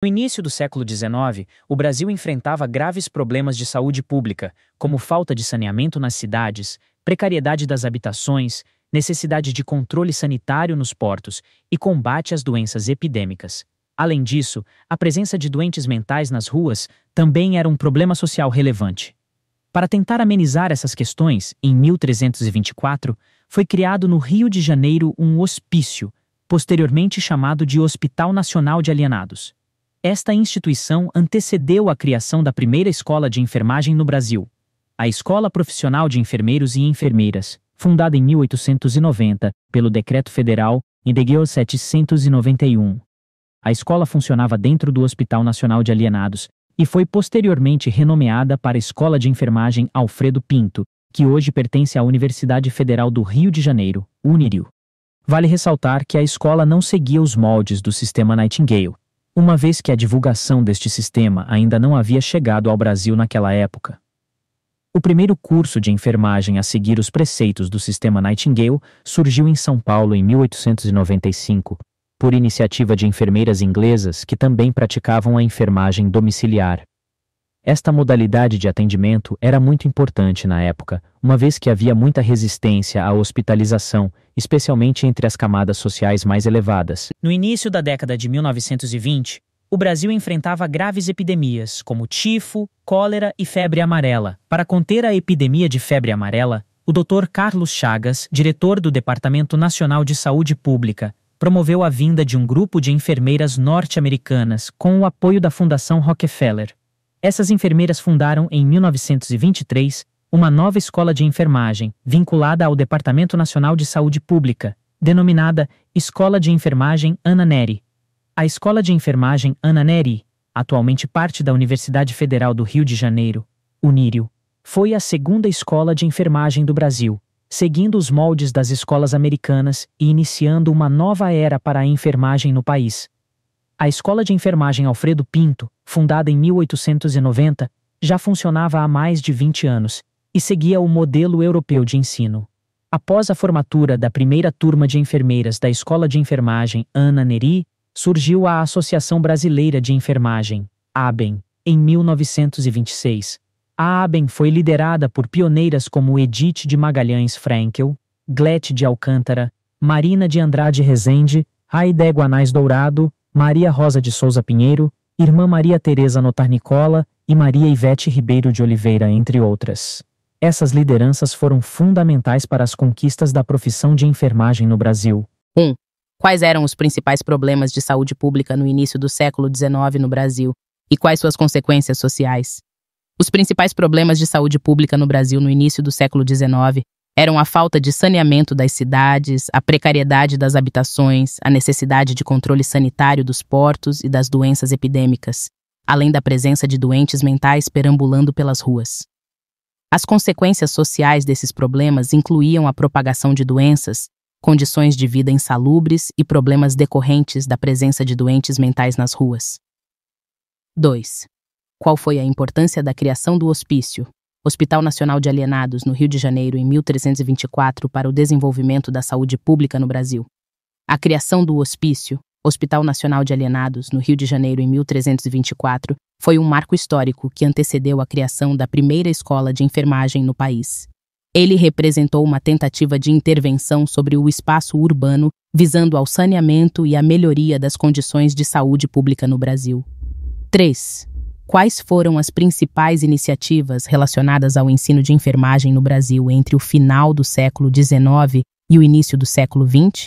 No início do século XIX, o Brasil enfrentava graves problemas de saúde pública, como falta de saneamento nas cidades, precariedade das habitações, necessidade de controle sanitário nos portos e combate às doenças epidêmicas. Além disso, a presença de doentes mentais nas ruas também era um problema social relevante. Para tentar amenizar essas questões, em 1324, foi criado no Rio de Janeiro um hospício, posteriormente chamado de Hospital Nacional de Alienados. Esta instituição antecedeu a criação da primeira escola de enfermagem no Brasil, a Escola Profissional de Enfermeiros e Enfermeiras, fundada em 1890 pelo Decreto Federal nº 791. A escola funcionava dentro do Hospital Nacional de Alienados e foi posteriormente renomeada para a Escola de Enfermagem Alfredo Pinto, que hoje pertence à Universidade Federal do Rio de Janeiro, UNIRIO. Vale ressaltar que a escola não seguia os moldes do sistema Nightingale, uma vez que a divulgação deste sistema ainda não havia chegado ao Brasil naquela época. O primeiro curso de enfermagem a seguir os preceitos do sistema Nightingale surgiu em São Paulo em 1895, por iniciativa de enfermeiras inglesas que também praticavam a enfermagem domiciliar. Esta modalidade de atendimento era muito importante na época, uma vez que havia muita resistência à hospitalização, especialmente entre as camadas sociais mais elevadas. No início da década de 1920, o Brasil enfrentava graves epidemias, como tifo, cólera e febre amarela. Para conter a epidemia de febre amarela, o Dr. Carlos Chagas, diretor do Departamento Nacional de Saúde Pública, promoveu a vinda de um grupo de enfermeiras norte-americanas com o apoio da Fundação Rockefeller. Essas enfermeiras fundaram, em 1923, uma nova escola de enfermagem, vinculada ao Departamento Nacional de Saúde Pública, denominada Escola de Enfermagem Ana Nery. A Escola de Enfermagem Ana Nery, atualmente parte da Universidade Federal do Rio de Janeiro, UNIRIO, foi a segunda escola de enfermagem do Brasil, seguindo os moldes das escolas americanas e iniciando uma nova era para a enfermagem no país. A Escola de Enfermagem Alfredo Pinto, fundada em 1890, já funcionava há mais de 20 anos e seguia o modelo europeu de ensino. Após a formatura da primeira turma de enfermeiras da Escola de Enfermagem Ana Nery, surgiu a Associação Brasileira de Enfermagem, ABEM, em 1926. A ABEM foi liderada por pioneiras como Edith de Magalhães Frankel, Glete de Alcântara, Marina de Andrade Rezende, Aide Guanais Dourado, Maria Rosa de Souza Pinheiro, Irmã Maria Teresa Notar Nicola e Maria Ivete Ribeiro de Oliveira, entre outras. Essas lideranças foram fundamentais para as conquistas da profissão de enfermagem no Brasil. 1. Quais eram os principais problemas de saúde pública no início do século XIX no Brasil e quais suas consequências sociais? Os principais problemas de saúde pública no Brasil no início do século XIX eram a falta de saneamento das cidades, a precariedade das habitações, a necessidade de controle sanitário dos portos e das doenças epidêmicas, além da presença de doentes mentais perambulando pelas ruas. As consequências sociais desses problemas incluíam a propagação de doenças, condições de vida insalubres e problemas decorrentes da presença de doentes mentais nas ruas. 2. Qual foi a importância da criação do hospício, Hospital Nacional de Alienados, no Rio de Janeiro, em 1324, para o desenvolvimento da saúde pública no Brasil? A criação do hospício, Hospital Nacional de Alienados, no Rio de Janeiro, em 1324, foi um marco histórico que antecedeu a criação da primeira escola de enfermagem no país. Ele representou uma tentativa de intervenção sobre o espaço urbano, visando ao saneamento e à melhoria das condições de saúde pública no Brasil. 3. Quais foram as principais iniciativas relacionadas ao ensino de enfermagem no Brasil entre o final do século XIX e o início do século XX?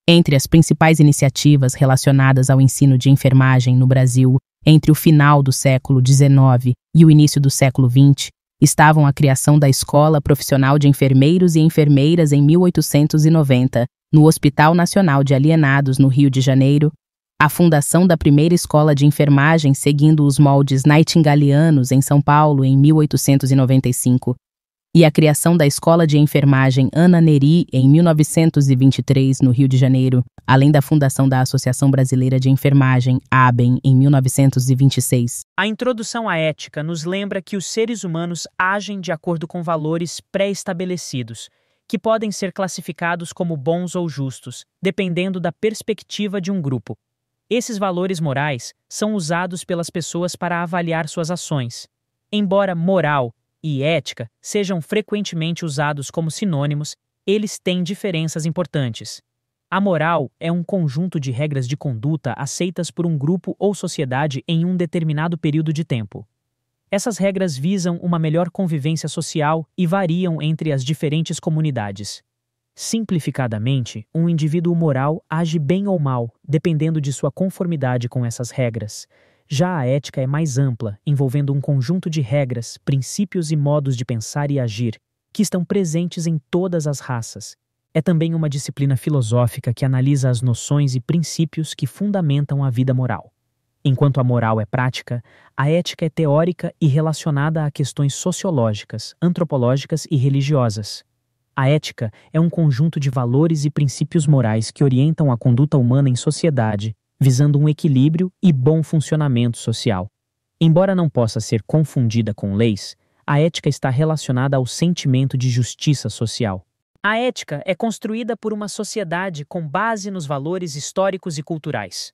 Entre as principais iniciativas relacionadas ao ensino de enfermagem no Brasil entre o final do século XIX e o início do século XX, estavam a criação da Escola Profissional de Enfermeiros e Enfermeiras em 1890, no Hospital Nacional de Alienados, no Rio de Janeiro, a fundação da primeira escola de enfermagem seguindo os moldes nightingalianos em São Paulo em 1895, e a criação da Escola de Enfermagem Ana Nery em 1923 no Rio de Janeiro, além da fundação da Associação Brasileira de Enfermagem, ABEM, em 1926. A introdução à ética nos lembra que os seres humanos agem de acordo com valores pré-estabelecidos, que podem ser classificados como bons ou justos, dependendo da perspectiva de um grupo. Esses valores morais são usados pelas pessoas para avaliar suas ações. Embora moral e ética sejam frequentemente usados como sinônimos, eles têm diferenças importantes. A moral é um conjunto de regras de conduta aceitas por um grupo ou sociedade em um determinado período de tempo. Essas regras visam uma melhor convivência social e variam entre as diferentes comunidades. Simplificadamente, um indivíduo moral age bem ou mal, dependendo de sua conformidade com essas regras. Já a ética é mais ampla, envolvendo um conjunto de regras, princípios e modos de pensar e agir, que estão presentes em todas as raças. É também uma disciplina filosófica que analisa as noções e princípios que fundamentam a vida moral. Enquanto a moral é prática, a ética é teórica e relacionada a questões sociológicas, antropológicas e religiosas. A ética é um conjunto de valores e princípios morais que orientam a conduta humana em sociedade, visando um equilíbrio e bom funcionamento social. Embora não possa ser confundida com leis, a ética está relacionada ao sentimento de justiça social. A ética é construída por uma sociedade com base nos valores históricos e culturais.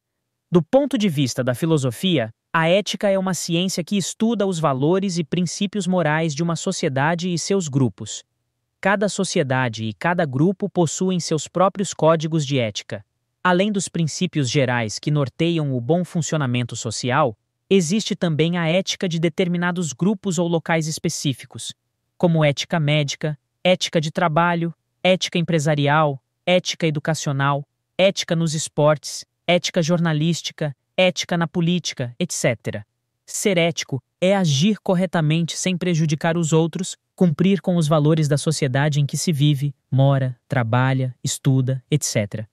Do ponto de vista da filosofia, a ética é uma ciência que estuda os valores e princípios morais de uma sociedade e seus grupos. Cada sociedade e cada grupo possuem seus próprios códigos de ética. Além dos princípios gerais que norteiam o bom funcionamento social, existe também a ética de determinados grupos ou locais específicos, como ética médica, ética de trabalho, ética empresarial, ética educacional, ética nos esportes, ética jornalística, ética na política, etc. Ser ético é agir corretamente sem prejudicar os outros, cumprir com os valores da sociedade em que se vive, mora, trabalha, estuda, etc.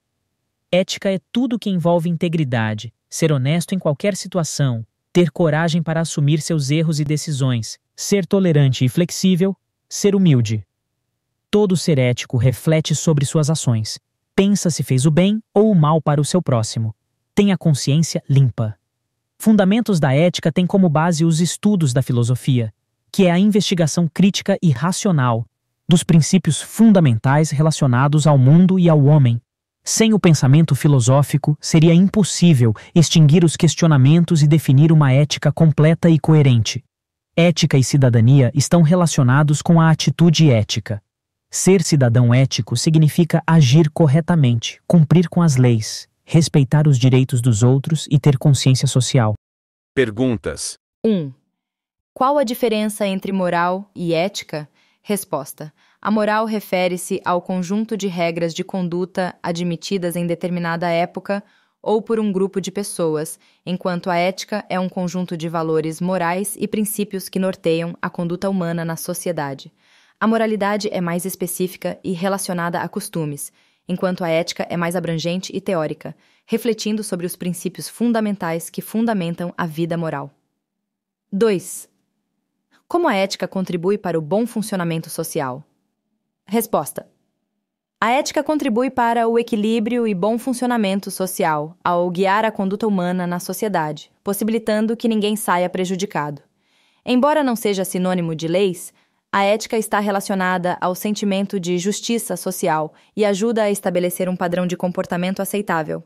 Ética é tudo que envolve integridade, ser honesto em qualquer situação, ter coragem para assumir seus erros e decisões, ser tolerante e flexível, ser humilde. Todo ser ético reflete sobre suas ações, pensa se fez o bem ou o mal para o seu próximo, tem a consciência limpa. Fundamentos da ética têm como base os estudos da filosofia, que é a investigação crítica e racional dos princípios fundamentais relacionados ao mundo e ao homem. Sem o pensamento filosófico, seria impossível extinguir os questionamentos e definir uma ética completa e coerente. Ética e cidadania estão relacionados com a atitude ética. Ser cidadão ético significa agir corretamente, cumprir com as leis, respeitar os direitos dos outros e ter consciência social. Perguntas. 1. Qual a diferença entre moral e ética? Resposta. A moral refere-se ao conjunto de regras de conduta admitidas em determinada época ou por um grupo de pessoas, enquanto a ética é um conjunto de valores morais e princípios que norteiam a conduta humana na sociedade. A moralidade é mais específica e relacionada a costumes, enquanto a ética é mais abrangente e teórica, refletindo sobre os princípios fundamentais que fundamentam a vida moral. 2. Como a ética contribui para o bom funcionamento social? Resposta. A ética contribui para o equilíbrio e bom funcionamento social ao guiar a conduta humana na sociedade, possibilitando que ninguém saia prejudicado. Embora não seja sinônimo de leis, a ética está relacionada ao sentimento de justiça social e ajuda a estabelecer um padrão de comportamento aceitável.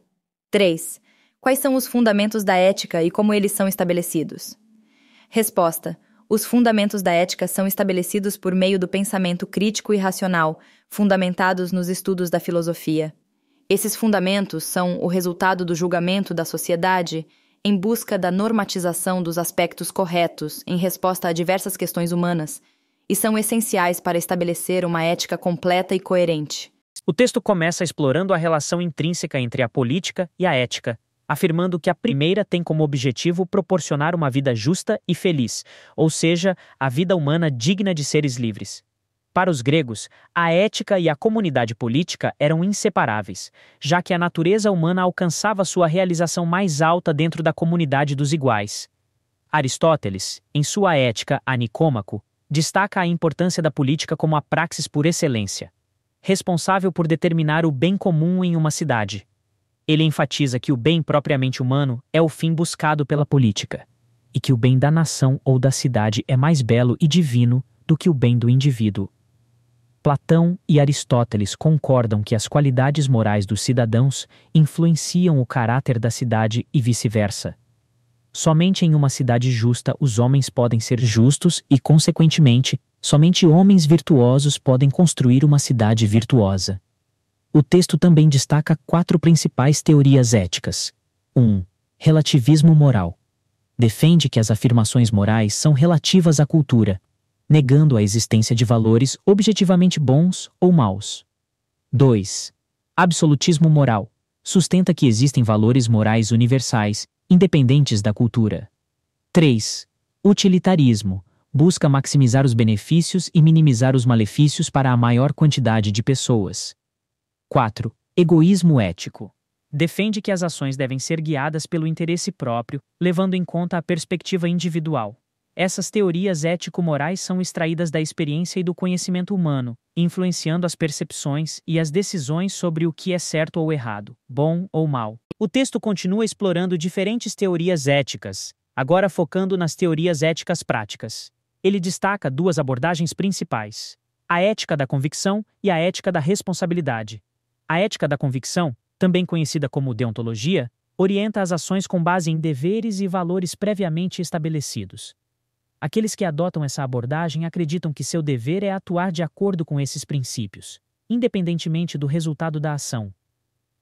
3. Quais são os fundamentos da ética e como eles são estabelecidos? Resposta. Os fundamentos da ética são estabelecidos por meio do pensamento crítico e racional, fundamentados nos estudos da filosofia. Esses fundamentos são o resultado do julgamento da sociedade em busca da normatização dos aspectos corretos em resposta a diversas questões humanas, e são essenciais para estabelecer uma ética completa e coerente. O texto começa explorando a relação intrínseca entre a política e a ética, afirmando que a primeira tem como objetivo proporcionar uma vida justa e feliz, ou seja, a vida humana digna de seres livres. Para os gregos, a ética e a comunidade política eram inseparáveis, já que a natureza humana alcançava sua realização mais alta dentro da comunidade dos iguais. Aristóteles, em sua Ética a Nicômaco, destaca a importância da política como a praxis por excelência, responsável por determinar o bem comum em uma cidade. Ele enfatiza que o bem propriamente humano é o fim buscado pela política, e que o bem da nação ou da cidade é mais belo e divino do que o bem do indivíduo. Platão e Aristóteles concordam que as qualidades morais dos cidadãos influenciam o caráter da cidade e vice-versa. Somente em uma cidade justa os homens podem ser justos e, consequentemente, somente homens virtuosos podem construir uma cidade virtuosa. O texto também destaca 4 principais teorias éticas. 1. Relativismo moral. Defende que as afirmações morais são relativas à cultura, negando a existência de valores objetivamente bons ou maus. 2. Absolutismo moral. Sustenta que existem valores morais universais, independentes da cultura. 3. Utilitarismo. Busca maximizar os benefícios e minimizar os malefícios para a maior quantidade de pessoas. 4. Egoísmo ético. Defende que as ações devem ser guiadas pelo interesse próprio, levando em conta a perspectiva individual. Essas teorias ético-morais são extraídas da experiência e do conhecimento humano, influenciando as percepções e as decisões sobre o que é certo ou errado, bom ou mal. O texto continua explorando diferentes teorias éticas, agora focando nas teorias éticas práticas. Ele destaca 2 abordagens principais: a ética da convicção e a ética da responsabilidade. A ética da convicção, também conhecida como deontologia, orienta as ações com base em deveres e valores previamente estabelecidos. Aqueles que adotam essa abordagem acreditam que seu dever é atuar de acordo com esses princípios, independentemente do resultado da ação.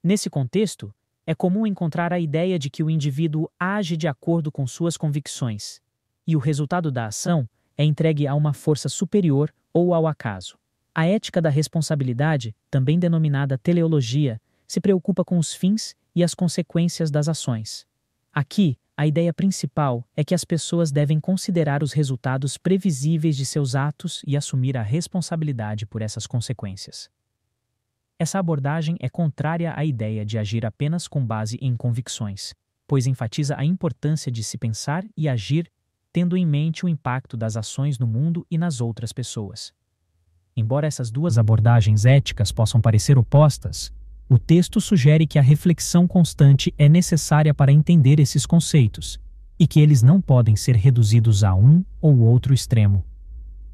Nesse contexto, é comum encontrar a ideia de que o indivíduo age de acordo com suas convicções, e o resultado da ação é entregue a uma força superior ou ao acaso. A ética da responsabilidade, também denominada teleologia, se preocupa com os fins e as consequências das ações. Aqui, a ideia principal é que as pessoas devem considerar os resultados previsíveis de seus atos e assumir a responsabilidade por essas consequências. Essa abordagem é contrária à ideia de agir apenas com base em convicções, pois enfatiza a importância de se pensar e agir tendo em mente o impacto das ações no mundo e nas outras pessoas. Embora essas 2 abordagens éticas possam parecer opostas, o texto sugere que a reflexão constante é necessária para entender esses conceitos, e que eles não podem ser reduzidos a um ou outro extremo.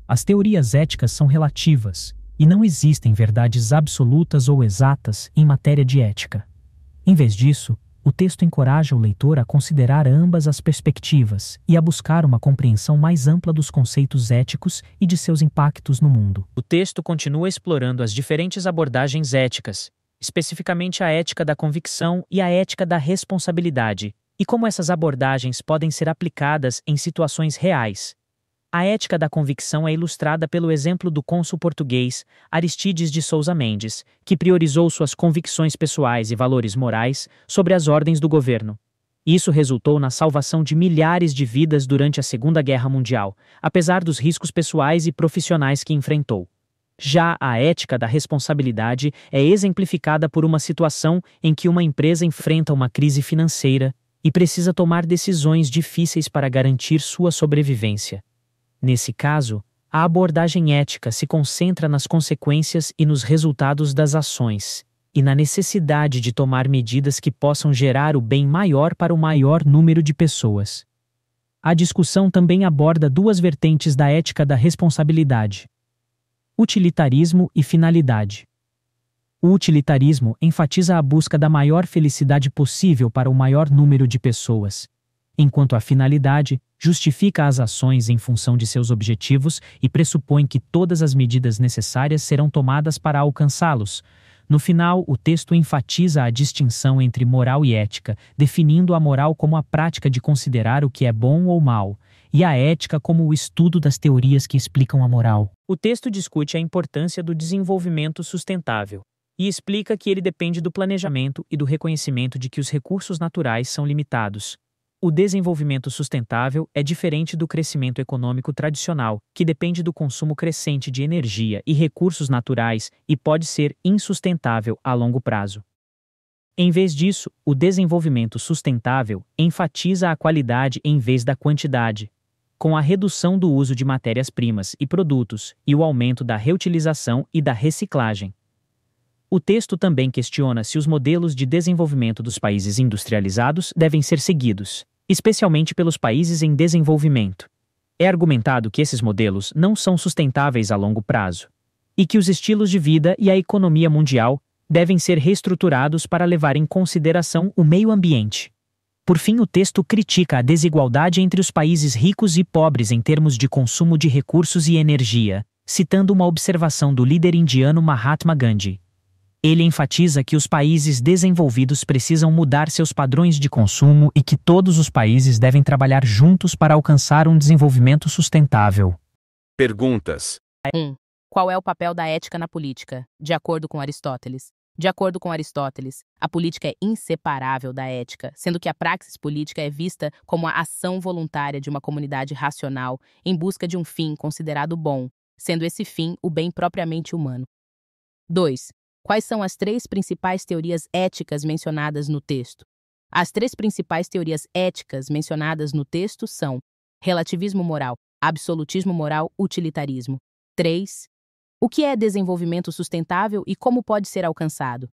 As teorias éticas são relativas, e não existem verdades absolutas ou exatas em matéria de ética. Em vez disso, o texto encoraja o leitor a considerar ambas as perspectivas e a buscar uma compreensão mais ampla dos conceitos éticos e de seus impactos no mundo. O texto continua explorando as diferentes abordagens éticas, especificamente a ética da convicção e a ética da responsabilidade, e como essas abordagens podem ser aplicadas em situações reais. A ética da convicção é ilustrada pelo exemplo do cônsul português Aristides de Sousa Mendes, que priorizou suas convicções pessoais e valores morais sobre as ordens do governo. Isso resultou na salvação de milhares de vidas durante a Segunda Guerra Mundial, apesar dos riscos pessoais e profissionais que enfrentou. Já a ética da responsabilidade é exemplificada por uma situação em que uma empresa enfrenta uma crise financeira e precisa tomar decisões difíceis para garantir sua sobrevivência. Nesse caso, a abordagem ética se concentra nas consequências e nos resultados das ações, e na necessidade de tomar medidas que possam gerar o bem maior para o maior número de pessoas. A discussão também aborda 2 vertentes da ética da responsabilidade: utilitarismo e finalidade. O utilitarismo enfatiza a busca da maior felicidade possível para o maior número de pessoas, enquanto a finalidade justifica as ações em função de seus objetivos e pressupõe que todas as medidas necessárias serão tomadas para alcançá-los. No final, o texto enfatiza a distinção entre moral e ética, definindo a moral como a prática de considerar o que é bom ou mal, e a ética como o estudo das teorias que explicam a moral. O texto discute a importância do desenvolvimento sustentável e explica que ele depende do planejamento e do reconhecimento de que os recursos naturais são limitados. O desenvolvimento sustentável é diferente do crescimento econômico tradicional, que depende do consumo crescente de energia e recursos naturais e pode ser insustentável a longo prazo. Em vez disso, o desenvolvimento sustentável enfatiza a qualidade em vez da quantidade, com a redução do uso de matérias-primas e produtos e o aumento da reutilização e da reciclagem. O texto também questiona se os modelos de desenvolvimento dos países industrializados devem ser seguidos, especialmente pelos países em desenvolvimento. É argumentado que esses modelos não são sustentáveis a longo prazo. e que os estilos de vida e a economia mundial devem ser reestruturados para levar em consideração o meio ambiente. Por fim, o texto critica a desigualdade entre os países ricos e pobres em termos de consumo de recursos e energia, citando uma observação do líder indiano Mahatma Gandhi. Ele enfatiza que os países desenvolvidos precisam mudar seus padrões de consumo e que todos os países devem trabalhar juntos para alcançar um desenvolvimento sustentável. Perguntas. 1. Qual é o papel da ética na política, de acordo com Aristóteles? De acordo com Aristóteles, a política é inseparável da ética, sendo que a praxis política é vista como a ação voluntária de uma comunidade racional em busca de um fim considerado bom, sendo esse fim o bem propriamente humano. 2. Quais são as 3 principais teorias éticas mencionadas no texto? As 3 principais teorias éticas mencionadas no texto são relativismo moral, absolutismo moral, utilitarismo. 3. O que é desenvolvimento sustentável e como pode ser alcançado?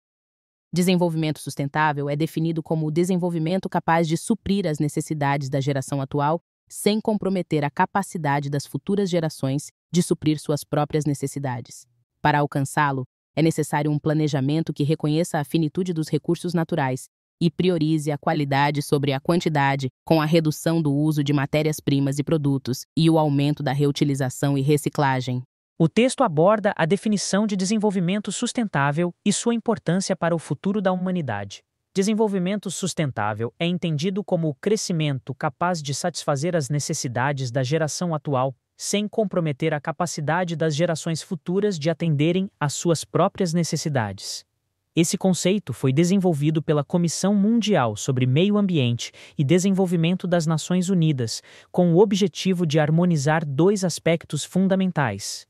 Desenvolvimento sustentável é definido como o desenvolvimento capaz de suprir as necessidades da geração atual sem comprometer a capacidade das futuras gerações de suprir suas próprias necessidades. Para alcançá-lo, é necessário um planejamento que reconheça a finitude dos recursos naturais e priorize a qualidade sobre a quantidade, com a redução do uso de matérias-primas e produtos e o aumento da reutilização e reciclagem. O texto aborda a definição de desenvolvimento sustentável e sua importância para o futuro da humanidade. Desenvolvimento sustentável é entendido como o crescimento capaz de satisfazer as necessidades da geração atual, sem comprometer a capacidade das gerações futuras de atenderem às suas próprias necessidades. Esse conceito foi desenvolvido pela Comissão Mundial sobre Meio Ambiente e Desenvolvimento das Nações Unidas, com o objetivo de harmonizar 2 aspectos fundamentais: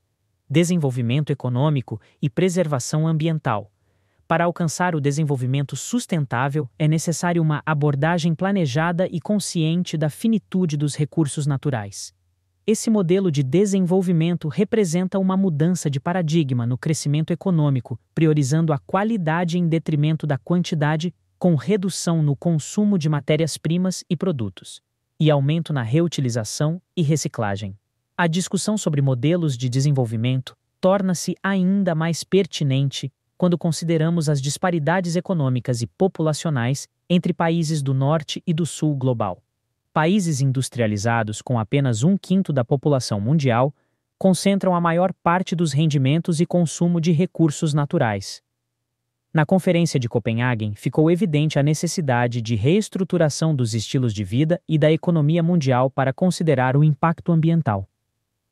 desenvolvimento econômico e preservação ambiental. Para alcançar o desenvolvimento sustentável, é necessário uma abordagem planejada e consciente da finitude dos recursos naturais. Esse modelo de desenvolvimento representa uma mudança de paradigma no crescimento econômico, priorizando a qualidade em detrimento da quantidade, com redução no consumo de matérias-primas e produtos, e aumento na reutilização e reciclagem. A discussão sobre modelos de desenvolvimento torna-se ainda mais pertinente quando consideramos as disparidades econômicas e populacionais entre países do norte e do sul global. Países industrializados com apenas 1/5 da população mundial concentram a maior parte dos rendimentos e consumo de recursos naturais. Na Conferência de Copenhague, ficou evidente a necessidade de reestruturação dos estilos de vida e da economia mundial para considerar o impacto ambiental.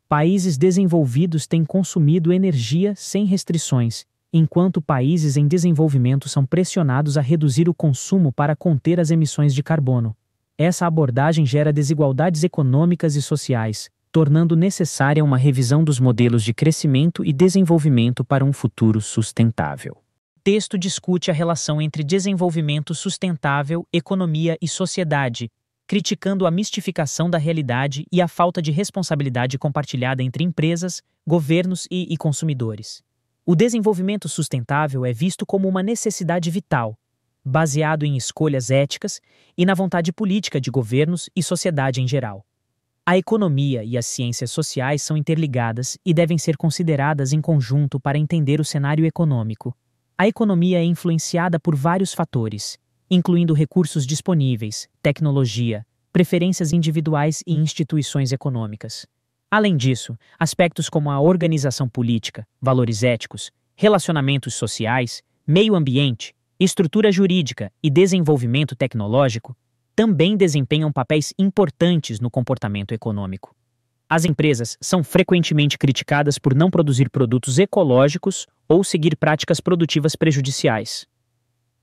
Países desenvolvidos têm consumido energia sem restrições, enquanto países em desenvolvimento são pressionados a reduzir o consumo para conter as emissões de carbono. Essa abordagem gera desigualdades econômicas e sociais, tornando necessária uma revisão dos modelos de crescimento e desenvolvimento para um futuro sustentável. O texto discute a relação entre desenvolvimento sustentável, economia e sociedade, criticando a mistificação da realidade e a falta de responsabilidade compartilhada entre empresas, governos e consumidores. O desenvolvimento sustentável é visto como uma necessidade vital, baseado em escolhas éticas e na vontade política de governos e sociedade em geral. A economia e as ciências sociais são interligadas e devem ser consideradas em conjunto para entender o cenário econômico. A economia é influenciada por vários fatores, incluindo recursos disponíveis, tecnologia, preferências individuais e instituições econômicas. Além disso, aspectos como a organização política, valores éticos, relacionamentos sociais, meio ambiente, estrutura jurídica e desenvolvimento tecnológico também desempenham papéis importantes no comportamento econômico. As empresas são frequentemente criticadas por não produzir produtos ecológicos ou seguir práticas produtivas prejudiciais.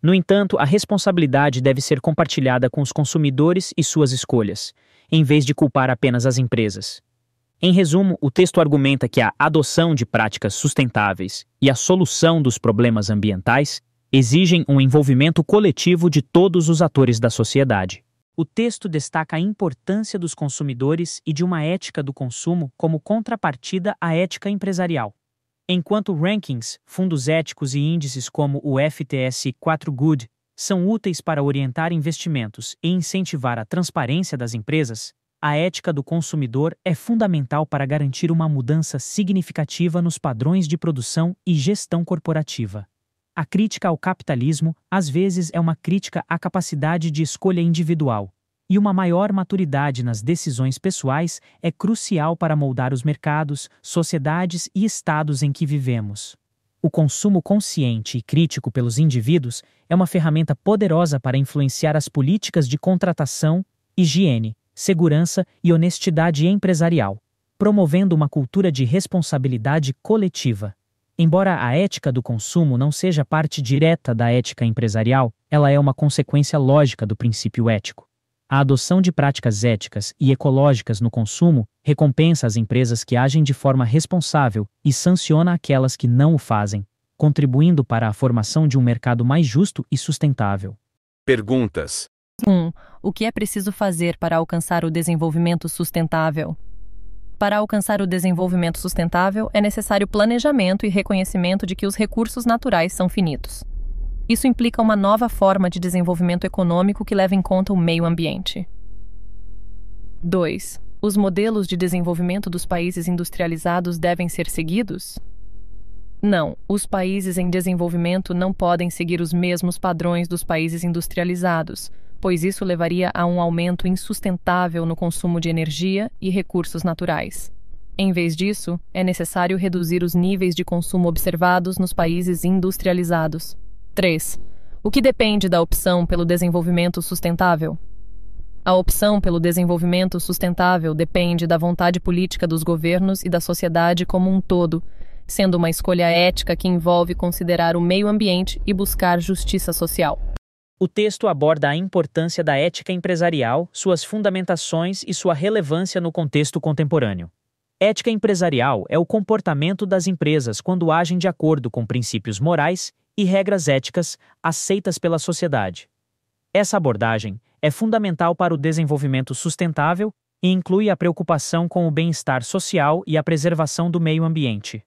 No entanto, a responsabilidade deve ser compartilhada com os consumidores e suas escolhas, em vez de culpar apenas as empresas. Em resumo, o texto argumenta que a adoção de práticas sustentáveis e a solução dos problemas ambientais exigem um envolvimento coletivo de todos os atores da sociedade. O texto destaca a importância dos consumidores e de uma ética do consumo como contrapartida à ética empresarial. Enquanto rankings, fundos éticos e índices como o FTSE4Good são úteis para orientar investimentos e incentivar a transparência das empresas, a ética do consumidor é fundamental para garantir uma mudança significativa nos padrões de produção e gestão corporativa. A crítica ao capitalismo, às vezes, é uma crítica à capacidade de escolha individual, e uma maior maturidade nas decisões pessoais é crucial para moldar os mercados, sociedades e estados em que vivemos. O consumo consciente e crítico pelos indivíduos é uma ferramenta poderosa para influenciar as políticas de contratação, higiene, segurança e honestidade empresarial, promovendo uma cultura de responsabilidade coletiva. Embora a ética do consumo não seja parte direta da ética empresarial, ela é uma consequência lógica do princípio ético. A adoção de práticas éticas e ecológicas no consumo recompensa as empresas que agem de forma responsável e sanciona aquelas que não o fazem, contribuindo para a formação de um mercado mais justo e sustentável. Perguntas. 1. O que é preciso fazer para alcançar o desenvolvimento sustentável? Para alcançar o desenvolvimento sustentável, é necessário planejamento e reconhecimento de que os recursos naturais são finitos. Isso implica uma nova forma de desenvolvimento econômico que leva em conta o meio ambiente. 2. Os modelos de desenvolvimento dos países industrializados devem ser seguidos? Não, os países em desenvolvimento não podem seguir os mesmos padrões dos países industrializados, pois isso levaria a um aumento insustentável no consumo de energia e recursos naturais. Em vez disso, é necessário reduzir os níveis de consumo observados nos países industrializados. 3. O que depende da opção pelo desenvolvimento sustentável? A opção pelo desenvolvimento sustentável depende da vontade política dos governos e da sociedade como um todo, sendo uma escolha ética que envolve considerar o meio ambiente e buscar justiça social. O texto aborda a importância da ética empresarial, suas fundamentações e sua relevância no contexto contemporâneo. Ética empresarial é o comportamento das empresas quando agem de acordo com princípios morais e regras éticas aceitas pela sociedade. Essa abordagem é fundamental para o desenvolvimento sustentável e inclui a preocupação com o bem-estar social e a preservação do meio ambiente.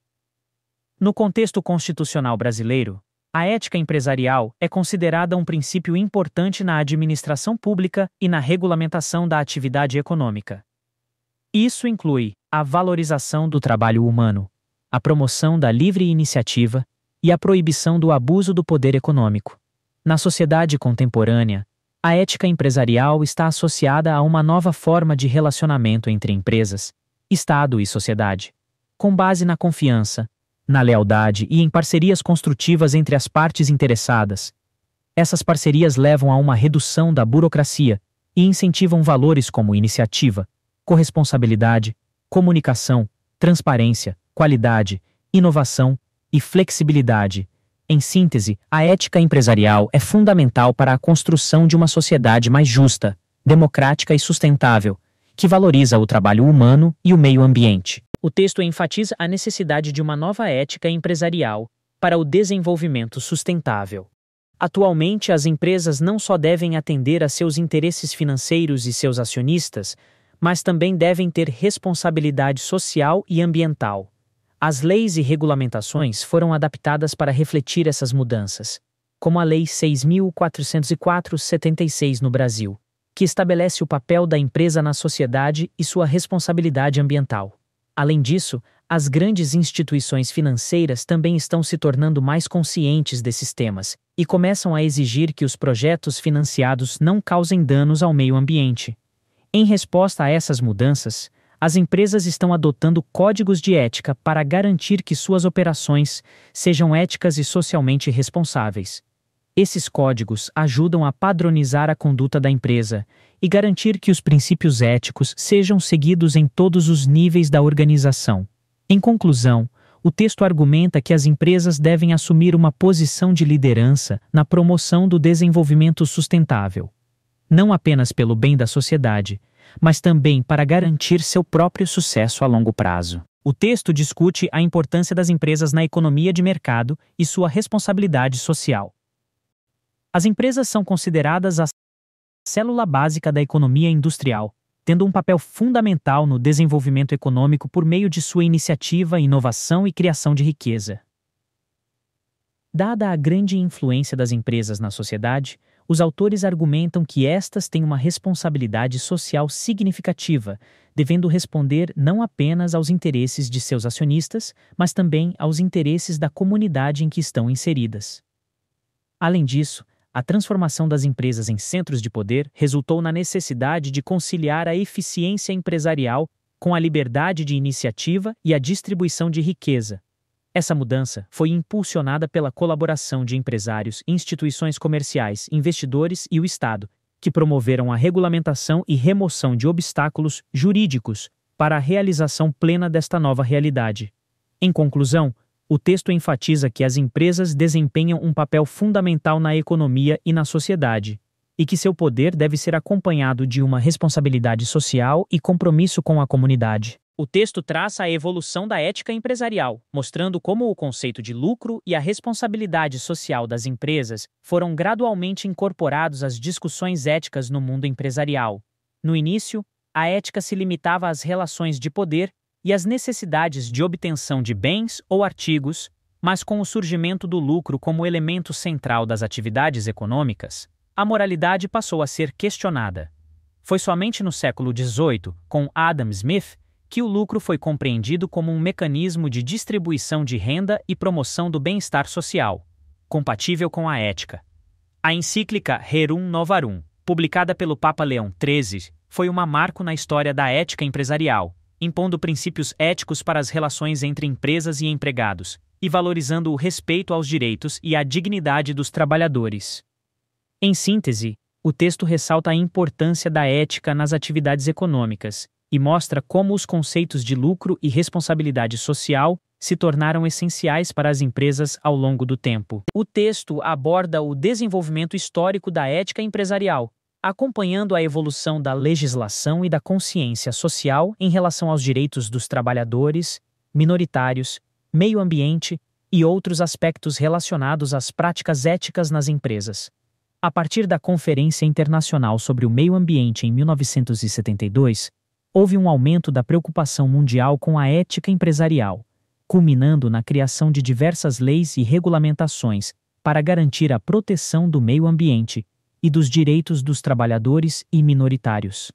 No contexto constitucional brasileiro, a ética empresarial é considerada um princípio importante na administração pública e na regulamentação da atividade econômica. Isso inclui a valorização do trabalho humano, a promoção da livre iniciativa e a proibição do abuso do poder econômico. Na sociedade contemporânea, a ética empresarial está associada a uma nova forma de relacionamento entre empresas, Estado e sociedade, com base na confiança, na lealdade e em parcerias construtivas entre as partes interessadas. Essas parcerias levam a uma redução da burocracia e incentivam valores como iniciativa, corresponsabilidade, comunicação, transparência, qualidade, inovação e flexibilidade. Em síntese, a ética empresarial é fundamental para a construção de uma sociedade mais justa, democrática e sustentável, que valoriza o trabalho humano e o meio ambiente. O texto enfatiza a necessidade de uma nova ética empresarial para o desenvolvimento sustentável. Atualmente, as empresas não só devem atender a seus interesses financeiros e seus acionistas, mas também devem ter responsabilidade social e ambiental. As leis e regulamentações foram adaptadas para refletir essas mudanças, como a Lei 6.404/76 no Brasil, que estabelece o papel da empresa na sociedade e sua responsabilidade ambiental. Além disso, as grandes instituições financeiras também estão se tornando mais conscientes desses temas e começam a exigir que os projetos financiados não causem danos ao meio ambiente. Em resposta a essas mudanças, as empresas estão adotando códigos de ética para garantir que suas operações sejam éticas e socialmente responsáveis. Esses códigos ajudam a padronizar a conduta da empresa e garantir que os princípios éticos sejam seguidos em todos os níveis da organização. Em conclusão, o texto argumenta que as empresas devem assumir uma posição de liderança na promoção do desenvolvimento sustentável, não apenas pelo bem da sociedade, mas também para garantir seu próprio sucesso a longo prazo. O texto discute a importância das empresas na economia de mercado e sua responsabilidade social. As empresas são consideradas a célula básica da economia industrial, tendo um papel fundamental no desenvolvimento econômico por meio de sua iniciativa, inovação e criação de riqueza. Dada a grande influência das empresas na sociedade, os autores argumentam que estas têm uma responsabilidade social significativa, devendo responder não apenas aos interesses de seus acionistas, mas também aos interesses da comunidade em que estão inseridas. Além disso, a transformação das empresas em centros de poder resultou na necessidade de conciliar a eficiência empresarial com a liberdade de iniciativa e a distribuição de riqueza. Essa mudança foi impulsionada pela colaboração de empresários, instituições comerciais, investidores e o Estado, que promoveram a regulamentação e remoção de obstáculos jurídicos para a realização plena desta nova realidade. Em conclusão, o texto enfatiza que as empresas desempenham um papel fundamental na economia e na sociedade, e que seu poder deve ser acompanhado de uma responsabilidade social e compromisso com a comunidade. O texto traça a evolução da ética empresarial, mostrando como o conceito de lucro e a responsabilidade social das empresas foram gradualmente incorporados às discussões éticas no mundo empresarial. No início, a ética se limitava às relações de poder e às necessidades de obtenção de bens ou artigos, mas com o surgimento do lucro como elemento central das atividades econômicas, a moralidade passou a ser questionada. Foi somente no século XVIII, com Adam Smith, que o lucro foi compreendido como um mecanismo de distribuição de renda e promoção do bem-estar social, compatível com a ética. A encíclica Rerum Novarum, publicada pelo Papa Leão XIII, foi um marco na história da ética empresarial, impondo princípios éticos para as relações entre empresas e empregados, e valorizando o respeito aos direitos e à dignidade dos trabalhadores. Em síntese, o texto ressalta a importância da ética nas atividades econômicas, e mostra como os conceitos de lucro e responsabilidade social se tornaram essenciais para as empresas ao longo do tempo. O texto aborda o desenvolvimento histórico da ética empresarial, acompanhando a evolução da legislação e da consciência social em relação aos direitos dos trabalhadores, minoritários, meio ambiente e outros aspectos relacionados às práticas éticas nas empresas. A partir da Conferência Internacional sobre o Meio Ambiente em 1972, houve um aumento da preocupação mundial com a ética empresarial, culminando na criação de diversas leis e regulamentações para garantir a proteção do meio ambiente e dos direitos dos trabalhadores e minoritários.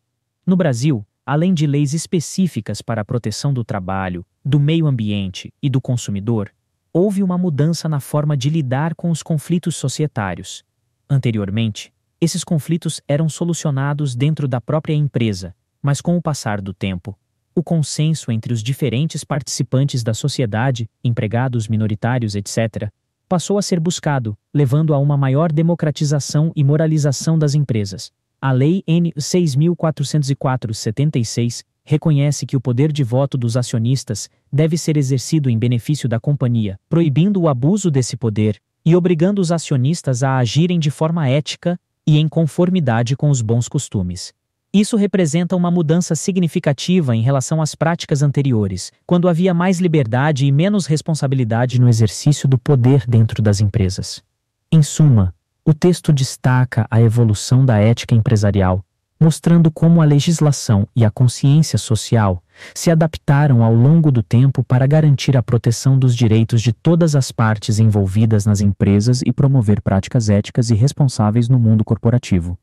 No Brasil, além de leis específicas para a proteção do trabalho, do meio ambiente e do consumidor, houve uma mudança na forma de lidar com os conflitos societários. Anteriormente, esses conflitos eram solucionados dentro da própria empresa, mas com o passar do tempo, o consenso entre os diferentes participantes da sociedade, empregados, minoritários, etc., passou a ser buscado, levando a uma maior democratização e moralização das empresas. A Lei N. 6.404/76 reconhece que o poder de voto dos acionistas deve ser exercido em benefício da companhia, proibindo o abuso desse poder e obrigando os acionistas a agirem de forma ética e em conformidade com os bons costumes. Isso representa uma mudança significativa em relação às práticas anteriores, quando havia mais liberdade e menos responsabilidade no exercício do poder dentro das empresas. Em suma, o texto destaca a evolução da ética empresarial, mostrando como a legislação e a consciência social se adaptaram ao longo do tempo para garantir a proteção dos direitos de todas as partes envolvidas nas empresas e promover práticas éticas e responsáveis no mundo corporativo.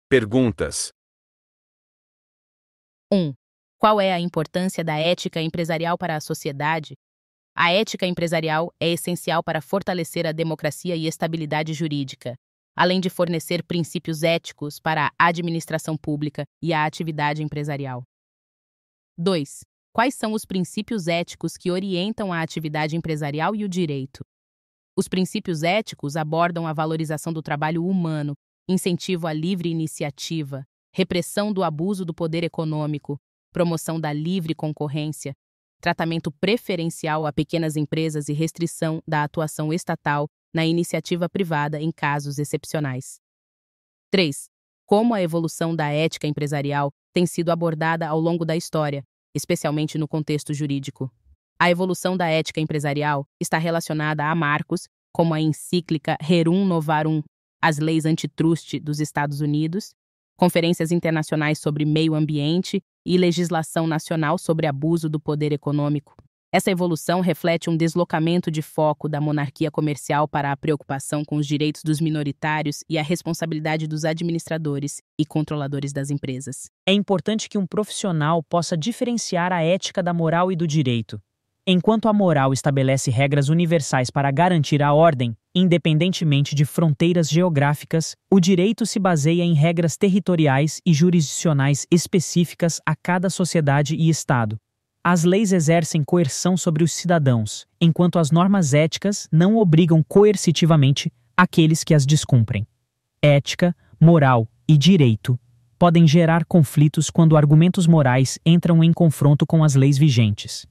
Perguntas. 1. Qual é a importância da ética empresarial para a sociedade? A ética empresarial é essencial para fortalecer a democracia e estabilidade jurídica, além de fornecer princípios éticos para a administração pública e a atividade empresarial. 2. Quais são os princípios éticos que orientam a atividade empresarial e o direito? Os princípios éticos abordam a valorização do trabalho humano, incentivo à livre iniciativa, repressão do abuso do poder econômico, promoção da livre concorrência, tratamento preferencial a pequenas empresas e restrição da atuação estatal na iniciativa privada em casos excepcionais. 3. Como a evolução da ética empresarial tem sido abordada ao longo da história, especialmente no contexto jurídico. A evolução da ética empresarial está relacionada a marcos como a encíclica Rerum Novarum, as leis antitruste dos Estados Unidos, conferências internacionais sobre meio ambiente e legislação nacional sobre abuso do poder econômico. Essa evolução reflete um deslocamento de foco da monarquia comercial para a preocupação com os direitos dos minoritários e a responsabilidade dos administradores e controladores das empresas. É importante que um profissional possa diferenciar a ética da moral e do direito. Enquanto a moral estabelece regras universais para garantir a ordem, independentemente de fronteiras geográficas, o direito se baseia em regras territoriais e jurisdicionais específicas a cada sociedade e estado. As leis exercem coerção sobre os cidadãos, enquanto as normas éticas não obrigam coercitivamente aqueles que as descumprem. Ética, moral e direito podem gerar conflitos quando argumentos morais entram em confronto com as leis vigentes.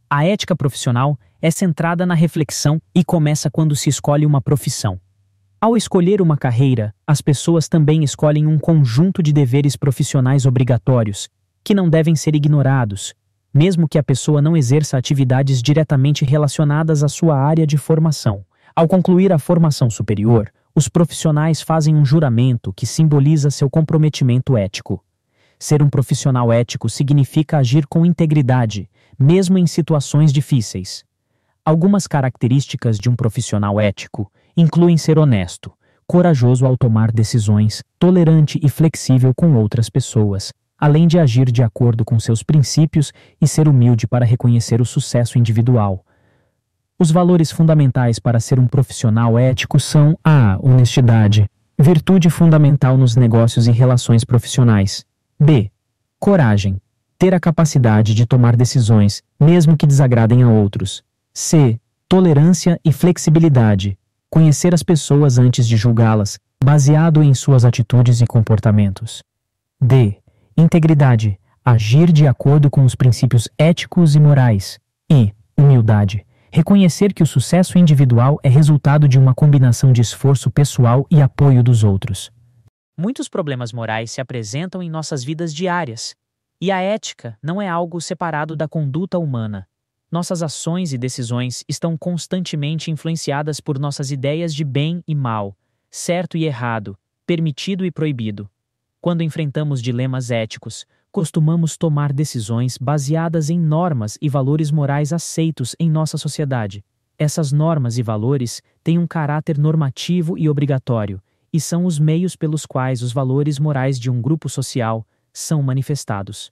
A ética profissional é centrada na reflexão e começa quando se escolhe uma profissão. Ao escolher uma carreira, as pessoas também escolhem um conjunto de deveres profissionais obrigatórios, que não devem ser ignorados, mesmo que a pessoa não exerça atividades diretamente relacionadas à sua área de formação. Ao concluir a formação superior, os profissionais fazem um juramento que simboliza seu comprometimento ético. Ser um profissional ético significa agir com integridade, mesmo em situações difíceis. Algumas características de um profissional ético incluem ser honesto, corajoso ao tomar decisões, tolerante e flexível com outras pessoas, além de agir de acordo com seus princípios e ser humilde para reconhecer o sucesso individual. Os valores fundamentais para ser um profissional ético são a honestidade, virtude fundamental nos negócios e relações profissionais. B. Coragem, ter a capacidade de tomar decisões, mesmo que desagradem a outros. C. Tolerância e flexibilidade, conhecer as pessoas antes de julgá-las, baseado em suas atitudes e comportamentos. D. Integridade, agir de acordo com os princípios éticos e morais. E humildade, reconhecer que o sucesso individual é resultado de uma combinação de esforço pessoal e apoio dos outros. Muitos problemas morais se apresentam em nossas vidas diárias, e a ética não é algo separado da conduta humana. Nossas ações e decisões estão constantemente influenciadas por nossas ideias de bem e mal, certo e errado, permitido e proibido. Quando enfrentamos dilemas éticos, costumamos tomar decisões baseadas em normas e valores morais aceitos em nossa sociedade. Essas normas e valores têm um caráter normativo e obrigatório, e são os meios pelos quais os valores morais de um grupo social são manifestados.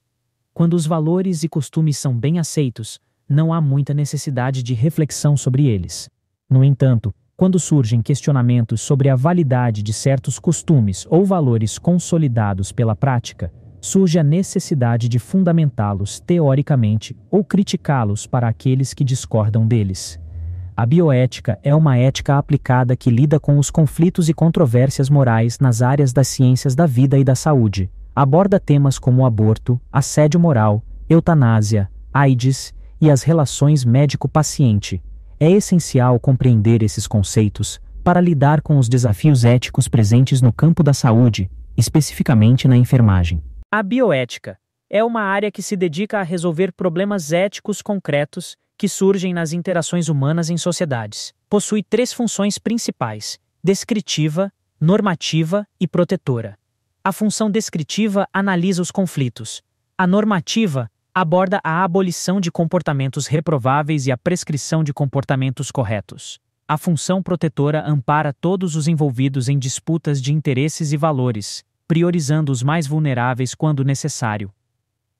Quando os valores e costumes são bem aceitos, não há muita necessidade de reflexão sobre eles. No entanto, quando surgem questionamentos sobre a validade de certos costumes ou valores consolidados pela prática, surge a necessidade de fundamentá-los teoricamente ou criticá-los para aqueles que discordam deles. A bioética é uma ética aplicada que lida com os conflitos e controvérsias morais nas áreas das ciências da vida e da saúde. Aborda temas como aborto, assédio moral, eutanásia, AIDS e as relações médico-paciente. É essencial compreender esses conceitos para lidar com os desafios éticos presentes no campo da saúde, especificamente na enfermagem. A bioética é uma área que se dedica a resolver problemas éticos concretos que surgem nas interações humanas em sociedades. Possui 3 funções principais: descritiva, normativa e protetora. A função descritiva analisa os conflitos. A normativa aborda a abolição de comportamentos reprováveis e a prescrição de comportamentos corretos. A função protetora ampara todos os envolvidos em disputas de interesses e valores, priorizando os mais vulneráveis quando necessário.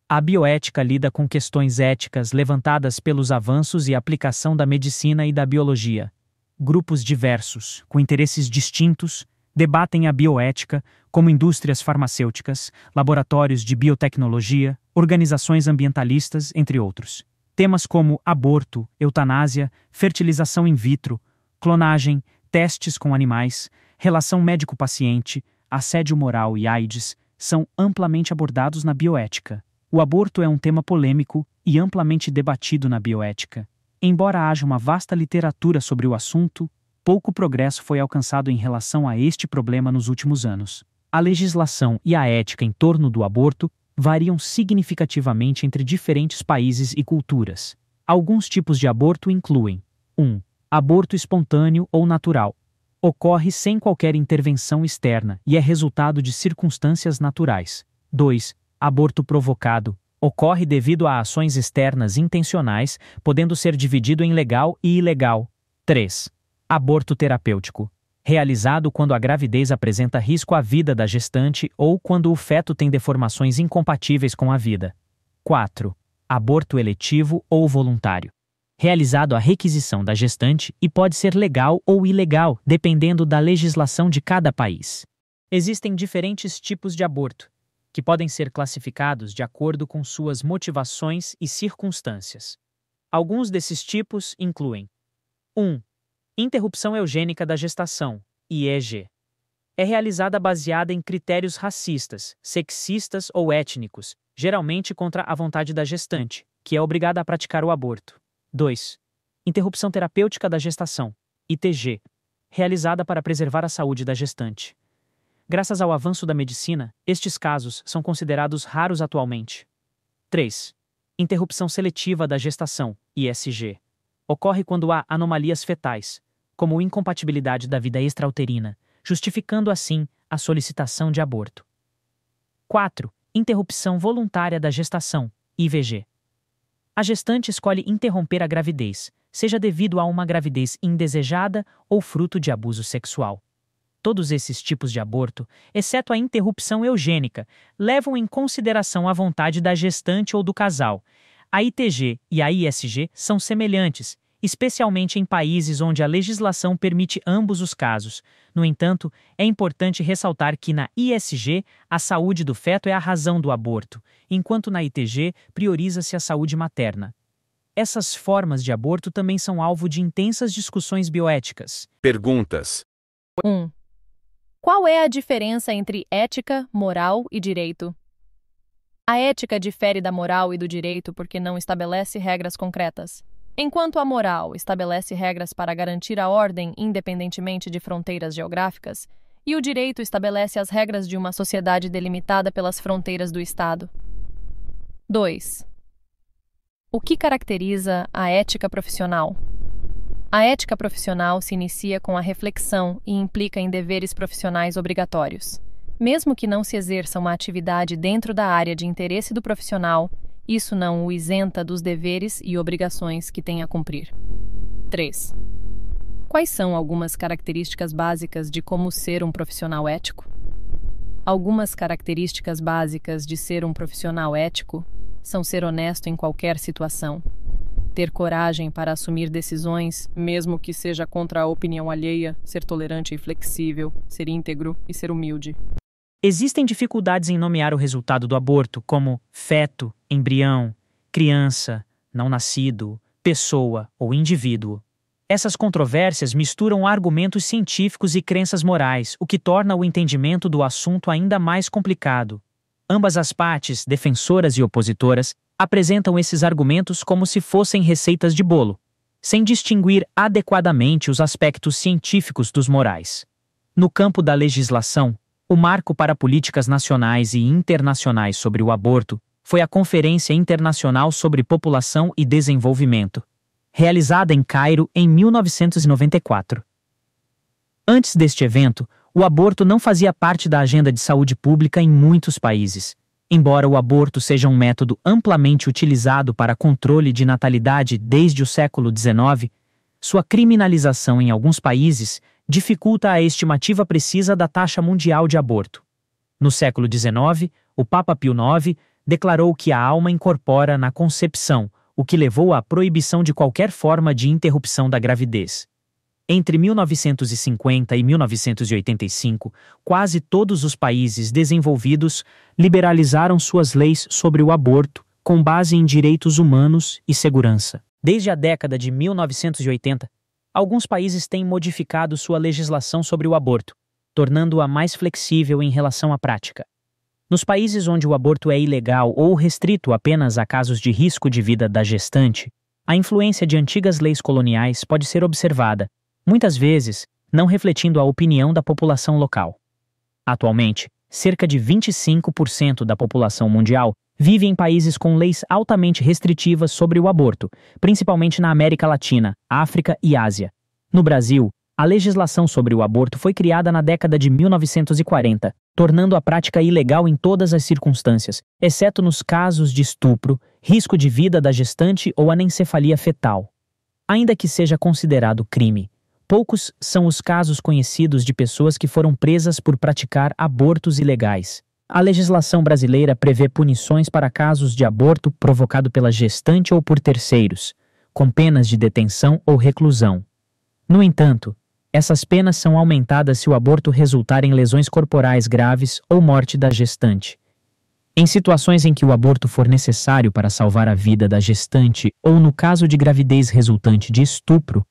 A bioética lida com questões éticas levantadas pelos avanços e aplicação da medicina e da biologia. Grupos diversos, com interesses distintos, debatem a bioética, como indústrias farmacêuticas, laboratórios de biotecnologia, organizações ambientalistas, entre outros. Temas como aborto, eutanásia, fertilização in vitro, clonagem, testes com animais, relação médico-paciente, assédio moral e AIDS são amplamente abordados na bioética. O aborto é um tema polêmico e amplamente debatido na bioética. Embora haja uma vasta literatura sobre o assunto, pouco progresso foi alcançado em relação a este problema nos últimos anos. A legislação e a ética em torno do aborto variam significativamente entre diferentes países e culturas. Alguns tipos de aborto incluem: 1. Aborto espontâneo ou natural. Ocorre sem qualquer intervenção externa e é resultado de circunstâncias naturais. 2. Aborto provocado, Ocorre devido a ações externas intencionais, podendo ser dividido em legal e ilegal. 3. Aborto terapêutico. Realizado quando a gravidez apresenta risco à vida da gestante ou quando o feto tem deformações incompatíveis com a vida. 4. Aborto eletivo ou voluntário. Realizado à requisição da gestante e pode ser legal ou ilegal, dependendo da legislação de cada país. Existem diferentes tipos de aborto, que podem ser classificados de acordo com suas motivações e circunstâncias. Alguns desses tipos incluem: 1. Interrupção eugênica da gestação, IEG. É realizada baseada em critérios racistas, sexistas ou étnicos, geralmente contra a vontade da gestante, que é obrigada a praticar o aborto. 2. Interrupção terapêutica da gestação, ITG. Realizada para preservar a saúde da gestante. Graças ao avanço da medicina, estes casos são considerados raros atualmente. 3. Interrupção seletiva da gestação, ISG. Ocorre quando há anomalias fetais, como incompatibilidade da vida extrauterina, justificando assim a solicitação de aborto. 4. Interrupção voluntária da gestação, IVG. A gestante escolhe interromper a gravidez, seja devido a uma gravidez indesejada ou fruto de abuso sexual. Todos esses tipos de aborto, exceto a interrupção eugênica, levam em consideração a vontade da gestante ou do casal. A ITG e a ISG são semelhantes, especialmente em países onde a legislação permite ambos os casos. No entanto, é importante ressaltar que na ISG, a saúde do feto é a razão do aborto, enquanto na ITG prioriza-se a saúde materna. Essas formas de aborto também são alvo de intensas discussões bioéticas. Perguntas. 1. Qual é a diferença entre ética, moral e direito? A ética difere da moral e do direito porque não estabelece regras concretas, enquanto a moral estabelece regras para garantir a ordem independentemente de fronteiras geográficas, e o direito estabelece as regras de uma sociedade delimitada pelas fronteiras do Estado. 2. O que caracteriza a ética profissional? A ética profissional se inicia com a reflexão e implica em deveres profissionais obrigatórios. Mesmo que não se exerça uma atividade dentro da área de interesse do profissional, isso não o isenta dos deveres e obrigações que tem a cumprir. 3. Quais são algumas características básicas de como ser um profissional ético? Algumas características básicas de ser um profissional ético são ser honesto em qualquer situação, ter coragem para assumir decisões, mesmo que seja contra a opinião alheia, ser tolerante e flexível, ser íntegro e ser humilde. Existem dificuldades em nomear o resultado do aborto, como feto, embrião, criança, não nascido, pessoa ou indivíduo. Essas controvérsias misturam argumentos científicos e crenças morais, o que torna o entendimento do assunto ainda mais complicado. Ambas as partes, defensoras e opositoras, apresentam esses argumentos como se fossem receitas de bolo, sem distinguir adequadamente os aspectos científicos dos morais. No campo da legislação, o marco para políticas nacionais e internacionais sobre o aborto foi a Conferência Internacional sobre População e Desenvolvimento, realizada em Cairo em 1994. Antes deste evento, o aborto não fazia parte da agenda de saúde pública em muitos países. Embora o aborto seja um método amplamente utilizado para controle de natalidade desde o século XIX, sua criminalização em alguns países dificulta a estimativa precisa da taxa mundial de aborto. No século XIX, o Papa Pio IX declarou que a alma incorpora na concepção, o que levou à proibição de qualquer forma de interrupção da gravidez. Entre 1950 e 1985, quase todos os países desenvolvidos liberalizaram suas leis sobre o aborto, com base em direitos humanos e segurança. Desde a década de 1980, alguns países têm modificado sua legislação sobre o aborto, tornando-a mais flexível em relação à prática. Nos países onde o aborto é ilegal ou restrito apenas a casos de risco de vida da gestante, a influência de antigas leis coloniais pode ser observada, muitas vezes não refletindo a opinião da população local. Atualmente, cerca de 25% da população mundial vive em países com leis altamente restritivas sobre o aborto, principalmente na América Latina, África e Ásia. No Brasil, A legislação sobre o aborto foi criada na década de 1940, tornando a prática ilegal em todas as circunstâncias, exceto nos casos de estupro, risco de vida da gestante ou anencefalia fetal. Ainda que seja considerado crime, poucos são os casos conhecidos de pessoas que foram presas por praticar abortos ilegais. A legislação brasileira prevê punições para casos de aborto provocado pela gestante ou por terceiros, com penas de detenção ou reclusão. No entanto, essas penas são aumentadas se o aborto resultar em lesões corporais graves ou morte da gestante. Em situações em que o aborto for necessário para salvar a vida da gestante ou no caso de gravidez resultante de estupro,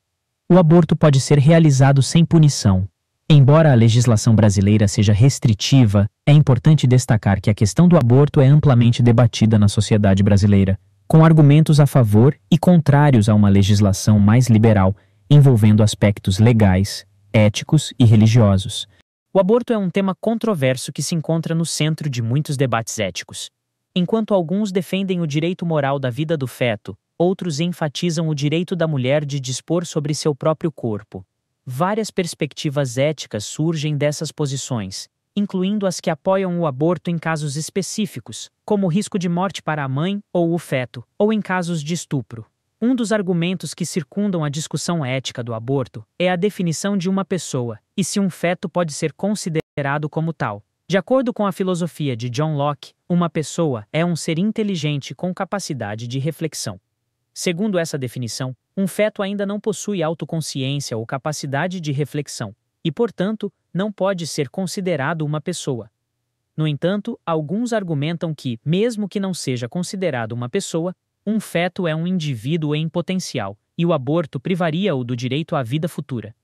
o aborto pode ser realizado sem punição. Embora a legislação brasileira seja restritiva, é importante destacar que a questão do aborto é amplamente debatida na sociedade brasileira, com argumentos a favor e contrários a uma legislação mais liberal, envolvendo aspectos legais, éticos e religiosos. O aborto é um tema controverso que se encontra no centro de muitos debates éticos. Enquanto alguns defendem o direito moral da vida do feto, outros enfatizam o direito da mulher de dispor sobre seu próprio corpo. Várias perspectivas éticas surgem dessas posições, incluindo as que apoiam o aborto em casos específicos, como o risco de morte para a mãe ou o feto, ou em casos de estupro. Um dos argumentos que circundam a discussão ética do aborto é a definição de uma pessoa e se um feto pode ser considerado como tal. De acordo com a filosofia de John Locke, uma pessoa é um ser inteligente com capacidade de reflexão. Segundo essa definição, um feto ainda não possui autoconsciência ou capacidade de reflexão e, portanto, não pode ser considerado uma pessoa. No entanto, alguns argumentam que, mesmo que não seja considerado uma pessoa, um feto é um indivíduo em potencial, e o aborto privaria-o do direito à vida futura.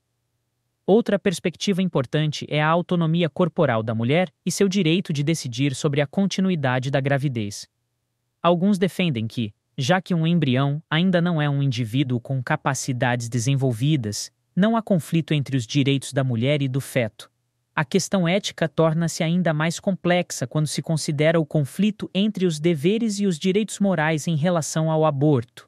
Outra perspectiva importante é a autonomia corporal da mulher e seu direito de decidir sobre a continuidade da gravidez. Alguns defendem que, já que um embrião ainda não é um indivíduo com capacidades desenvolvidas, não há conflito entre os direitos da mulher e do feto. A questão ética torna-se ainda mais complexa quando se considera o conflito entre os deveres e os direitos morais em relação ao aborto.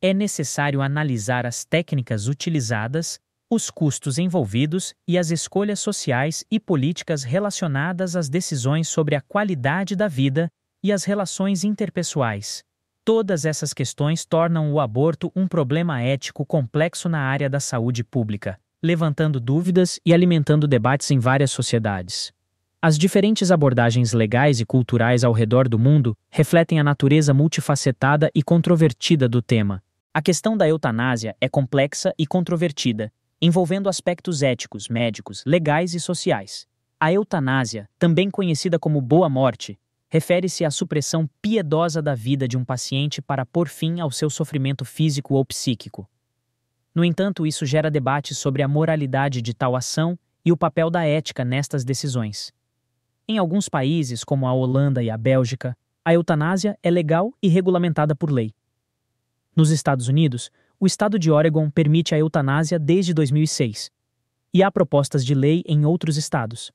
É necessário analisar as técnicas utilizadas, os custos envolvidos e as escolhas sociais e políticas relacionadas às decisões sobre a qualidade da vida e as relações interpessoais. Todas essas questões tornam o aborto um problema ético complexo na área da saúde pública, levantando dúvidas e alimentando debates em várias sociedades. As diferentes abordagens legais e culturais ao redor do mundo refletem a natureza multifacetada e controvertida do tema. A questão da eutanásia é complexa e controvertida, envolvendo aspectos éticos, médicos, legais e sociais. A eutanásia, também conhecida como boa morte, refere-se à supressão piedosa da vida de um paciente para pôr fim ao seu sofrimento físico ou psíquico. No entanto, isso gera debates sobre a moralidade de tal ação e o papel da ética nestas decisões. Em alguns países, como a Holanda e a Bélgica, a eutanásia é legal e regulamentada por lei. Nos Estados Unidos, o estado de Oregon permite a eutanásia desde 2006, e há propostas de lei em outros estados.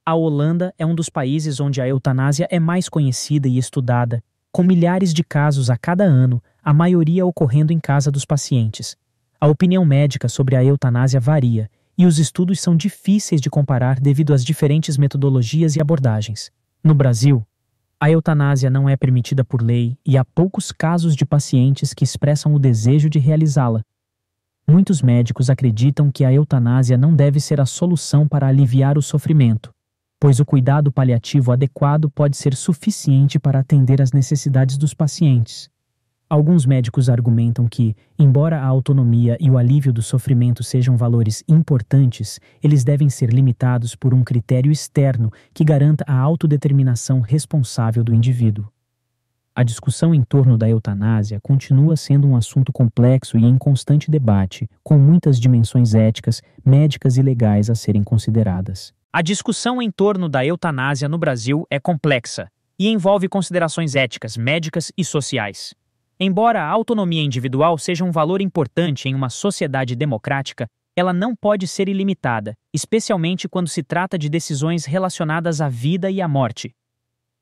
A Holanda é um dos países onde a eutanásia é mais conhecida e estudada, com milhares de casos a cada ano, a maioria ocorrendo em casa dos pacientes. A opinião médica sobre a eutanásia varia, e os estudos são difíceis de comparar devido às diferentes metodologias e abordagens. No Brasil, a eutanásia não é permitida por lei e há poucos casos de pacientes que expressam o desejo de realizá-la. Muitos médicos acreditam que a eutanásia não deve ser a solução para aliviar o sofrimento, pois o cuidado paliativo adequado pode ser suficiente para atender às necessidades dos pacientes. Alguns médicos argumentam que, embora a autonomia e o alívio do sofrimento sejam valores importantes, eles devem ser limitados por um critério externo que garanta a autodeterminação responsável do indivíduo. A discussão em torno da eutanásia continua sendo um assunto complexo e em constante debate, com muitas dimensões éticas, médicas e legais a serem consideradas. A discussão em torno da eutanásia no Brasil é complexa e envolve considerações éticas, médicas e sociais. Embora a autonomia individual seja um valor importante em uma sociedade democrática, ela não pode ser ilimitada, especialmente quando se trata de decisões relacionadas à vida e à morte.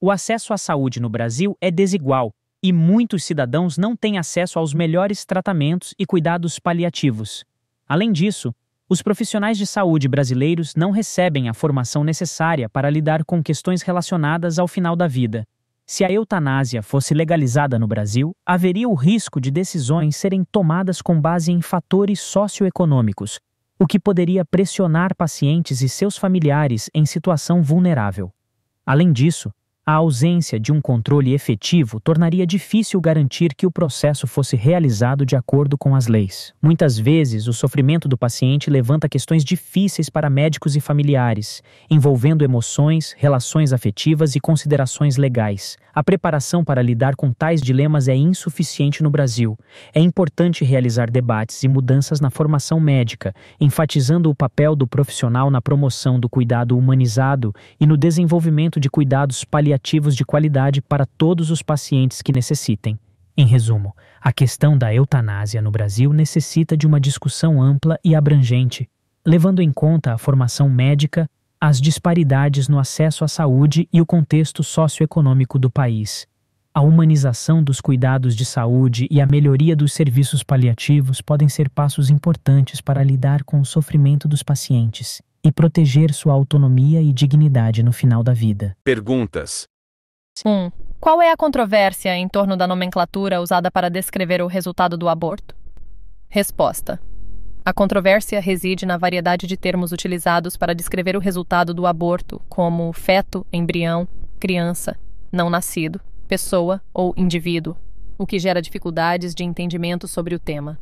O acesso à saúde no Brasil é desigual e muitos cidadãos não têm acesso aos melhores tratamentos e cuidados paliativos. Além disso, Os profissionais de saúde brasileiros não recebem a formação necessária para lidar com questões relacionadas ao final da vida. Se a eutanásia fosse legalizada no Brasil, haveria o risco de decisões serem tomadas com base em fatores socioeconômicos, o que poderia pressionar pacientes e seus familiares em situação vulnerável. Além disso, a ausência de um controle efetivo tornaria difícil garantir que o processo fosse realizado de acordo com as leis. Muitas vezes, o sofrimento do paciente levanta questões difíceis para médicos e familiares, envolvendo emoções, relações afetivas e considerações legais. A preparação para lidar com tais dilemas é insuficiente no Brasil. É importante realizar debates e mudanças na formação médica, enfatizando o papel do profissional na promoção do cuidado humanizado e no desenvolvimento de cuidados paliativos de qualidade para todos os pacientes que necessitem. Em resumo, a questão da eutanásia no Brasil necessita de uma discussão ampla e abrangente, levando em conta a formação médica, as disparidades no acesso à saúde e o contexto socioeconômico do país. A humanização dos cuidados de saúde e a melhoria dos serviços paliativos podem ser passos importantes para lidar com o sofrimento dos pacientes e proteger sua autonomia e dignidade no final da vida. Perguntas. 1. Qual é a controvérsia em torno da nomenclatura usada para descrever o resultado do aborto? Resposta. A controvérsia reside na variedade de termos utilizados para descrever o resultado do aborto, como feto, embrião, criança, não nascido, pessoa ou indivíduo, o que gera dificuldades de entendimento sobre o tema.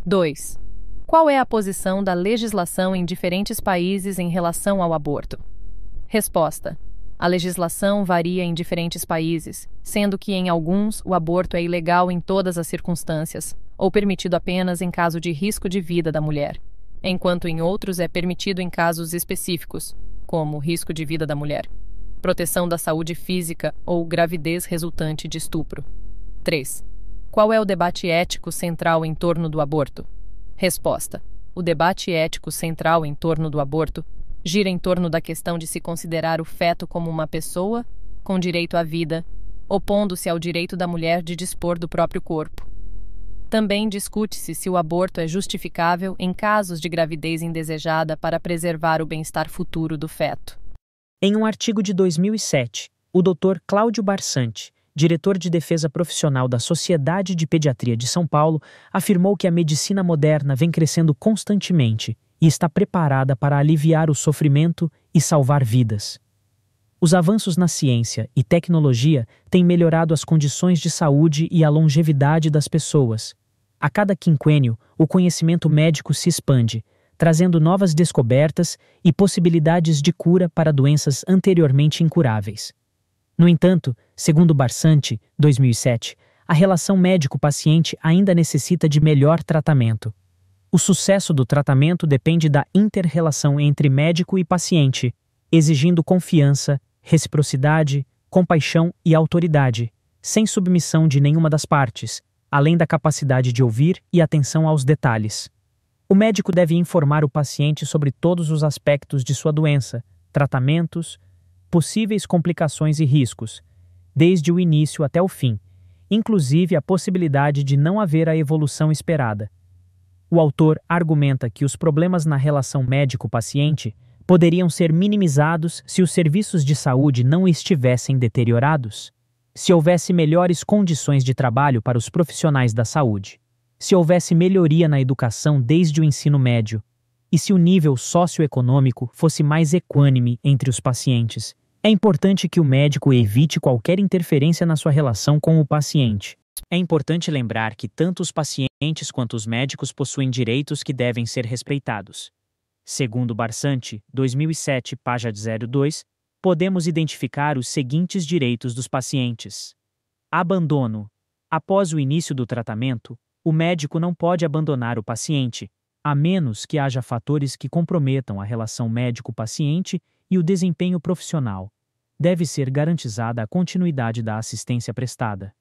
2. Qual é a posição da legislação em diferentes países em relação ao aborto? Resposta. A legislação varia em diferentes países, sendo que em alguns o aborto é ilegal em todas as circunstâncias, ou permitido apenas em caso de risco de vida da mulher, enquanto em outros é permitido em casos específicos, como risco de vida da mulher, proteção da saúde física ou gravidez resultante de estupro. 3. Qual é o debate ético central em torno do aborto? Resposta. O debate ético central em torno do aborto gira em torno da questão de se considerar o feto como uma pessoa com direito à vida, opondo-se ao direito da mulher de dispor do próprio corpo. Também discute-se se o aborto é justificável em casos de gravidez indesejada para preservar o bem-estar futuro do feto. Em um artigo de 2007, o Dr. Cláudio Barsanti, diretor de defesa profissional da Sociedade de Pediatria de São Paulo, afirmou que a medicina moderna vem crescendo constantemente e está preparada para aliviar o sofrimento e salvar vidas. Os avanços na ciência e tecnologia têm melhorado as condições de saúde e a longevidade das pessoas. A cada quinquênio, o conhecimento médico se expande, trazendo novas descobertas e possibilidades de cura para doenças anteriormente incuráveis. No entanto, segundo Barsanti, 2007, a relação médico-paciente ainda necessita de melhor tratamento. O sucesso do tratamento depende da inter-relação entre médico e paciente, exigindo confiança, reciprocidade, compaixão e autoridade, sem submissão de nenhuma das partes, além da capacidade de ouvir e atenção aos detalhes. O médico deve informar o paciente sobre todos os aspectos de sua doença, tratamentos, possíveis complicações e riscos, desde o início até o fim, inclusive a possibilidade de não haver a evolução esperada. O autor argumenta que os problemas na relação médico-paciente poderiam ser minimizados se os serviços de saúde não estivessem deteriorados, se houvesse melhores condições de trabalho para os profissionais da saúde, se houvesse melhoria na educação desde o ensino médio e se o nível socioeconômico fosse mais equânime entre os pacientes. É importante que o médico evite qualquer interferência na sua relação com o paciente. É importante lembrar que tanto os pacientes quanto os médicos possuem direitos que devem ser respeitados. Segundo Barsanti, 2007, página 02, podemos identificar os seguintes direitos dos pacientes. Abandono. Após o início do tratamento, o médico não pode abandonar o paciente, a menos que haja fatores que comprometam a relação médico-paciente e o desempenho profissional. Deve ser garantizada a continuidade da assistência prestada.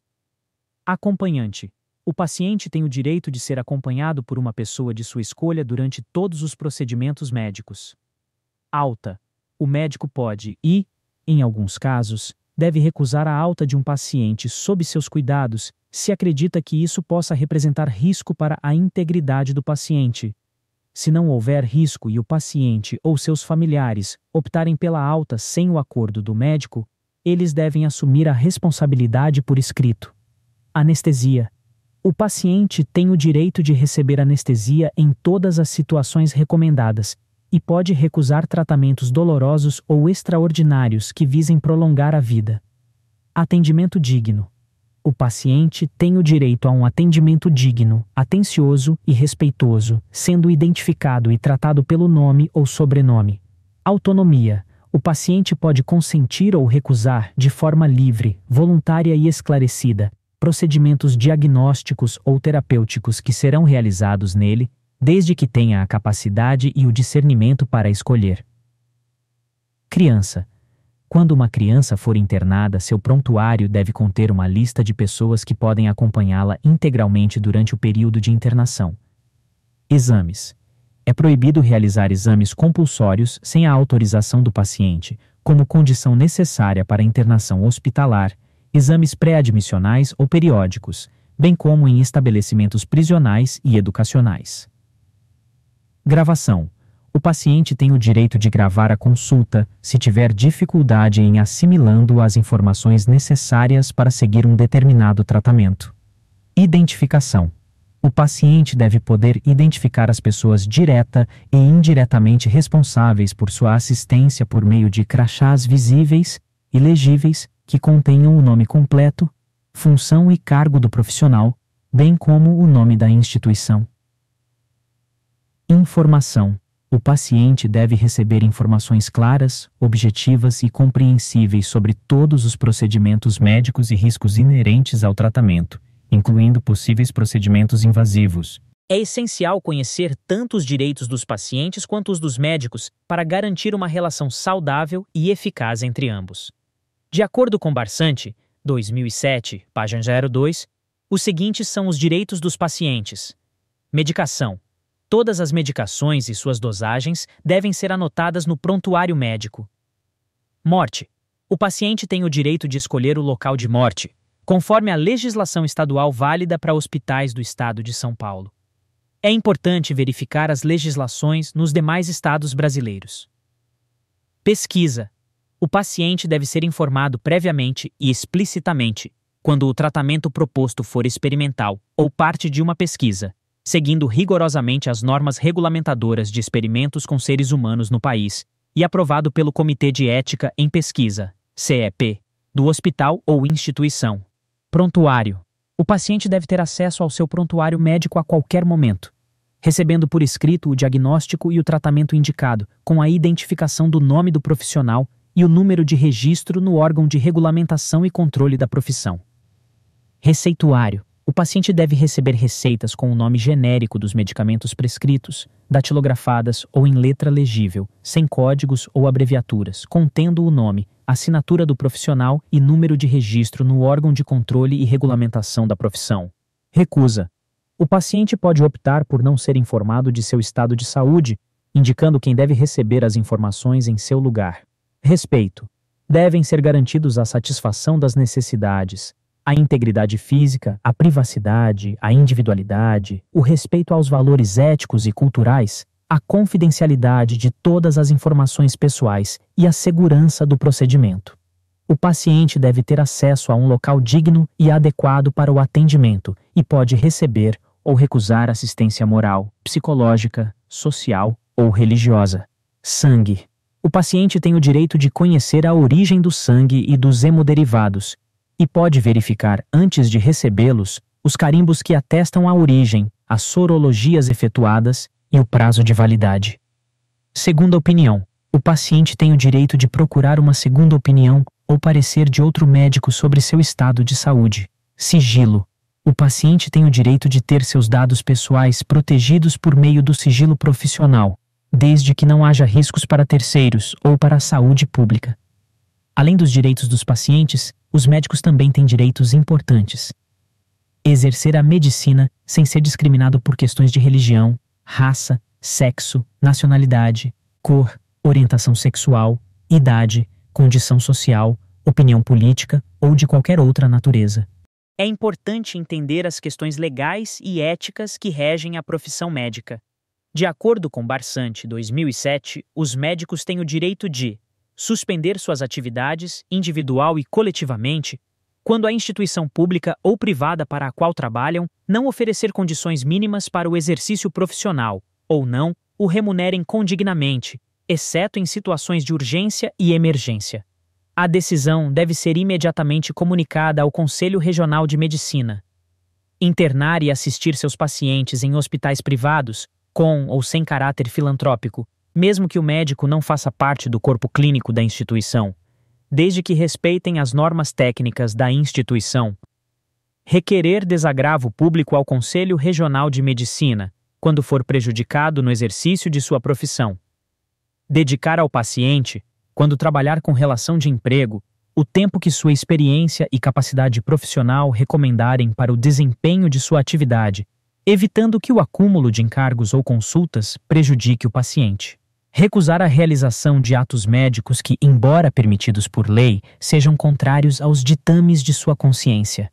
Acompanhante. O paciente tem o direito de ser acompanhado por uma pessoa de sua escolha durante todos os procedimentos médicos. Alta. O médico pode e, em alguns casos, deve recusar a alta de um paciente sob seus cuidados se acredita que isso possa representar risco para a integridade do paciente. Se não houver risco e o paciente ou seus familiares optarem pela alta sem o acordo do médico, eles devem assumir a responsabilidade por escrito. Anestesia. O paciente tem o direito de receber anestesia em todas as situações recomendadas e pode recusar tratamentos dolorosos ou extraordinários que visem prolongar a vida. Atendimento digno. O paciente tem o direito a um atendimento digno, atencioso e respeitoso, sendo identificado e tratado pelo nome ou sobrenome. Autonomia. O paciente pode consentir ou recusar, de forma livre, voluntária e esclarecida, procedimentos diagnósticos ou terapêuticos que serão realizados nele, desde que tenha a capacidade e o discernimento para escolher. Criança. Quando uma criança for internada, seu prontuário deve conter uma lista de pessoas que podem acompanhá-la integralmente durante o período de internação. Exames. É proibido realizar exames compulsórios sem a autorização do paciente, como condição necessária para a internação hospitalar, exames pré-admissionais ou periódicos, bem como em estabelecimentos prisionais e educacionais. Gravação. O paciente tem o direito de gravar a consulta se tiver dificuldade em assimilando as informações necessárias para seguir um determinado tratamento. Identificação. O paciente deve poder identificar as pessoas direta e indiretamente responsáveis por sua assistência por meio de crachás visíveis e legíveis que contenham o nome completo, função e cargo do profissional, bem como o nome da instituição. Informação. O paciente deve receber informações claras, objetivas e compreensíveis sobre todos os procedimentos médicos e riscos inerentes ao tratamento, incluindo possíveis procedimentos invasivos. É essencial conhecer tanto os direitos dos pacientes quanto os dos médicos para garantir uma relação saudável e eficaz entre ambos. De acordo com Barsante, 2007, página 02, os seguintes são os direitos dos pacientes. Medicação. Todas as medicações e suas dosagens devem ser anotadas no prontuário médico. Morte. O paciente tem o direito de escolher o local de morte, conforme a legislação estadual válida para hospitais do estado de São Paulo. É importante verificar as legislações nos demais estados brasileiros. Pesquisa. O paciente deve ser informado previamente e explicitamente quando o tratamento proposto for experimental ou parte de uma pesquisa, seguindo rigorosamente as normas regulamentadoras de experimentos com seres humanos no país e aprovado pelo Comitê de Ética em Pesquisa, CEP, do hospital ou instituição. Prontuário. O paciente deve ter acesso ao seu prontuário médico a qualquer momento, recebendo por escrito o diagnóstico e o tratamento indicado, com a identificação do nome do profissional e o número de registro no órgão de regulamentação e controle da profissão. Receituário. O paciente deve receber receitas com o nome genérico dos medicamentos prescritos, datilografadas ou em letra legível, sem códigos ou abreviaturas, contendo o nome, assinatura do profissional e número de registro no órgão de controle e regulamentação da profissão. Recusa. O paciente pode optar por não ser informado de seu estado de saúde, indicando quem deve receber as informações em seu lugar. Respeito. Devem ser garantidos a satisfação das necessidades, a integridade física, a privacidade, a individualidade, o respeito aos valores éticos e culturais, a confidencialidade de todas as informações pessoais e a segurança do procedimento. O paciente deve ter acesso a um local digno e adequado para o atendimento e pode receber ou recusar assistência moral, psicológica, social ou religiosa. Sangue. O paciente tem o direito de conhecer a origem do sangue e dos hemoderivados e pode verificar, antes de recebê-los, os carimbos que atestam a origem, as sorologias efetuadas e o prazo de validade. Segunda opinião. O paciente tem o direito de procurar uma segunda opinião ou parecer de outro médico sobre seu estado de saúde. Sigilo. O paciente tem o direito de ter seus dados pessoais protegidos por meio do sigilo profissional, desde que não haja riscos para terceiros ou para a saúde pública. Além dos direitos dos pacientes, os médicos também têm direitos importantes. Exercer a medicina sem ser discriminado por questões de religião, raça, sexo, nacionalidade, cor, orientação sexual, idade, condição social, opinião política ou de qualquer outra natureza. É importante entender as questões legais e éticas que regem a profissão médica. De acordo com Barsante, 2007, os médicos têm o direito de suspender suas atividades, individual e coletivamente, quando a instituição pública ou privada para a qual trabalham não oferecer condições mínimas para o exercício profissional, ou não o remunerem condignamente, exceto em situações de urgência e emergência. A decisão deve ser imediatamente comunicada ao Conselho Regional de Medicina. Internar e assistir seus pacientes em hospitais privados, com ou sem caráter filantrópico, mesmo que o médico não faça parte do corpo clínico da instituição, desde que respeitem as normas técnicas da instituição. Requerer desagravo público ao Conselho Regional de Medicina, quando for prejudicado no exercício de sua profissão. Dedicar ao paciente, quando trabalhar com relação de emprego, o tempo que sua experiência e capacidade profissional recomendarem para o desempenho de sua atividade, evitando que o acúmulo de encargos ou consultas prejudique o paciente. Recusar a realização de atos médicos que, embora permitidos por lei, sejam contrários aos ditames de sua consciência.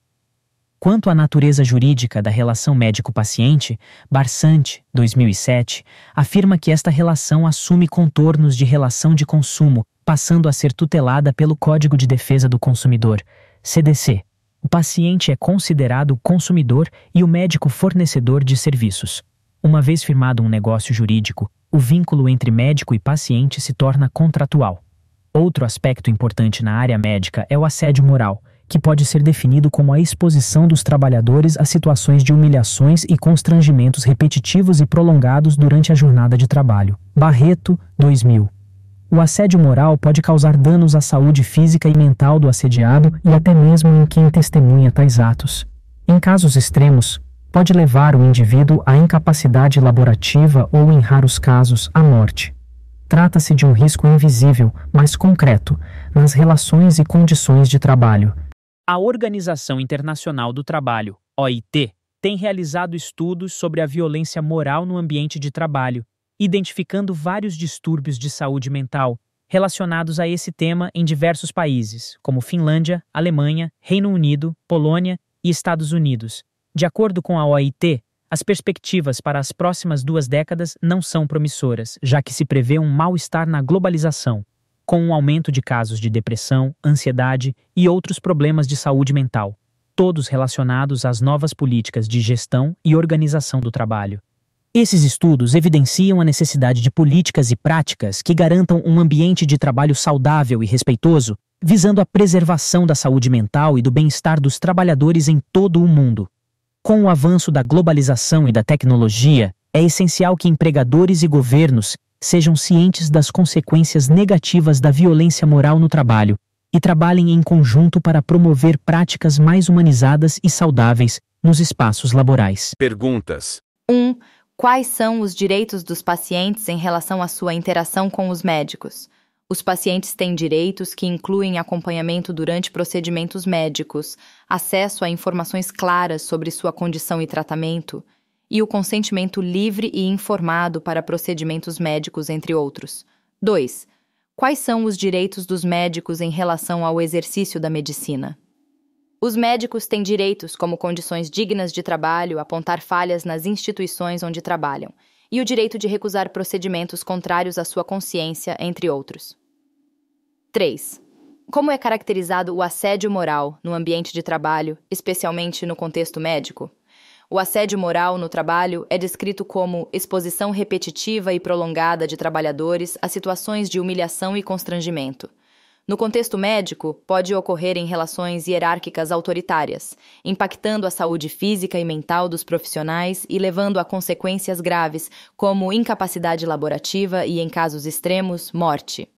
Quanto à natureza jurídica da relação médico-paciente, Barsante, 2007, afirma que esta relação assume contornos de relação de consumo, passando a ser tutelada pelo Código de Defesa do Consumidor, CDC. O paciente é considerado consumidor e o médico fornecedor de serviços. Uma vez firmado um negócio jurídico, o vínculo entre médico e paciente se torna contratual. Outro aspecto importante na área médica é o assédio moral, que pode ser definido como a exposição dos trabalhadores a situações de humilhações e constrangimentos repetitivos e prolongados durante a jornada de trabalho. Barreto, 2000. O assédio moral pode causar danos à saúde física e mental do assediado e até mesmo em quem testemunha tais atos. Em casos extremos, pode levar o indivíduo à incapacidade laborativa ou, em raros casos, à morte. Trata-se de um risco invisível, mas concreto, nas relações e condições de trabalho. A Organização Internacional do Trabalho, OIT, tem realizado estudos sobre a violência moral no ambiente de trabalho, identificando vários distúrbios de saúde mental relacionados a esse tema em diversos países, como Finlândia, Alemanha, Reino Unido, Polônia e Estados Unidos. De acordo com a OIT, as perspectivas para as próximas 2 décadas não são promissoras, já que se prevê um mal-estar na globalização, com um aumento de casos de depressão, ansiedade e outros problemas de saúde mental, todos relacionados às novas políticas de gestão e organização do trabalho. Esses estudos evidenciam a necessidade de políticas e práticas que garantam um ambiente de trabalho saudável e respeitoso, visando a preservação da saúde mental e do bem-estar dos trabalhadores em todo o mundo. Com o avanço da globalização e da tecnologia, é essencial que empregadores e governos sejam cientes das consequências negativas da violência moral no trabalho e trabalhem em conjunto para promover práticas mais humanizadas e saudáveis nos espaços laborais. Perguntas. 1. Quais são os direitos dos pacientes em relação à sua interação com os médicos? Os pacientes têm direitos que incluem acompanhamento durante procedimentos médicos, acesso a informações claras sobre sua condição e tratamento, e o consentimento livre e informado para procedimentos médicos, entre outros. 2. Quais são os direitos dos médicos em relação ao exercício da medicina? Os médicos têm direitos como condições dignas de trabalho, apontar falhas nas instituições onde trabalham, e o direito de recusar procedimentos contrários à sua consciência, entre outros. 3. Como é caracterizado o assédio moral no ambiente de trabalho, especialmente no contexto médico? O assédio moral no trabalho é descrito como exposição repetitiva e prolongada de trabalhadores a situações de humilhação e constrangimento. No contexto médico, pode ocorrer em relações hierárquicas autoritárias, impactando a saúde física e mental dos profissionais e levando a consequências graves, como incapacidade laborativa e, em casos extremos, morte.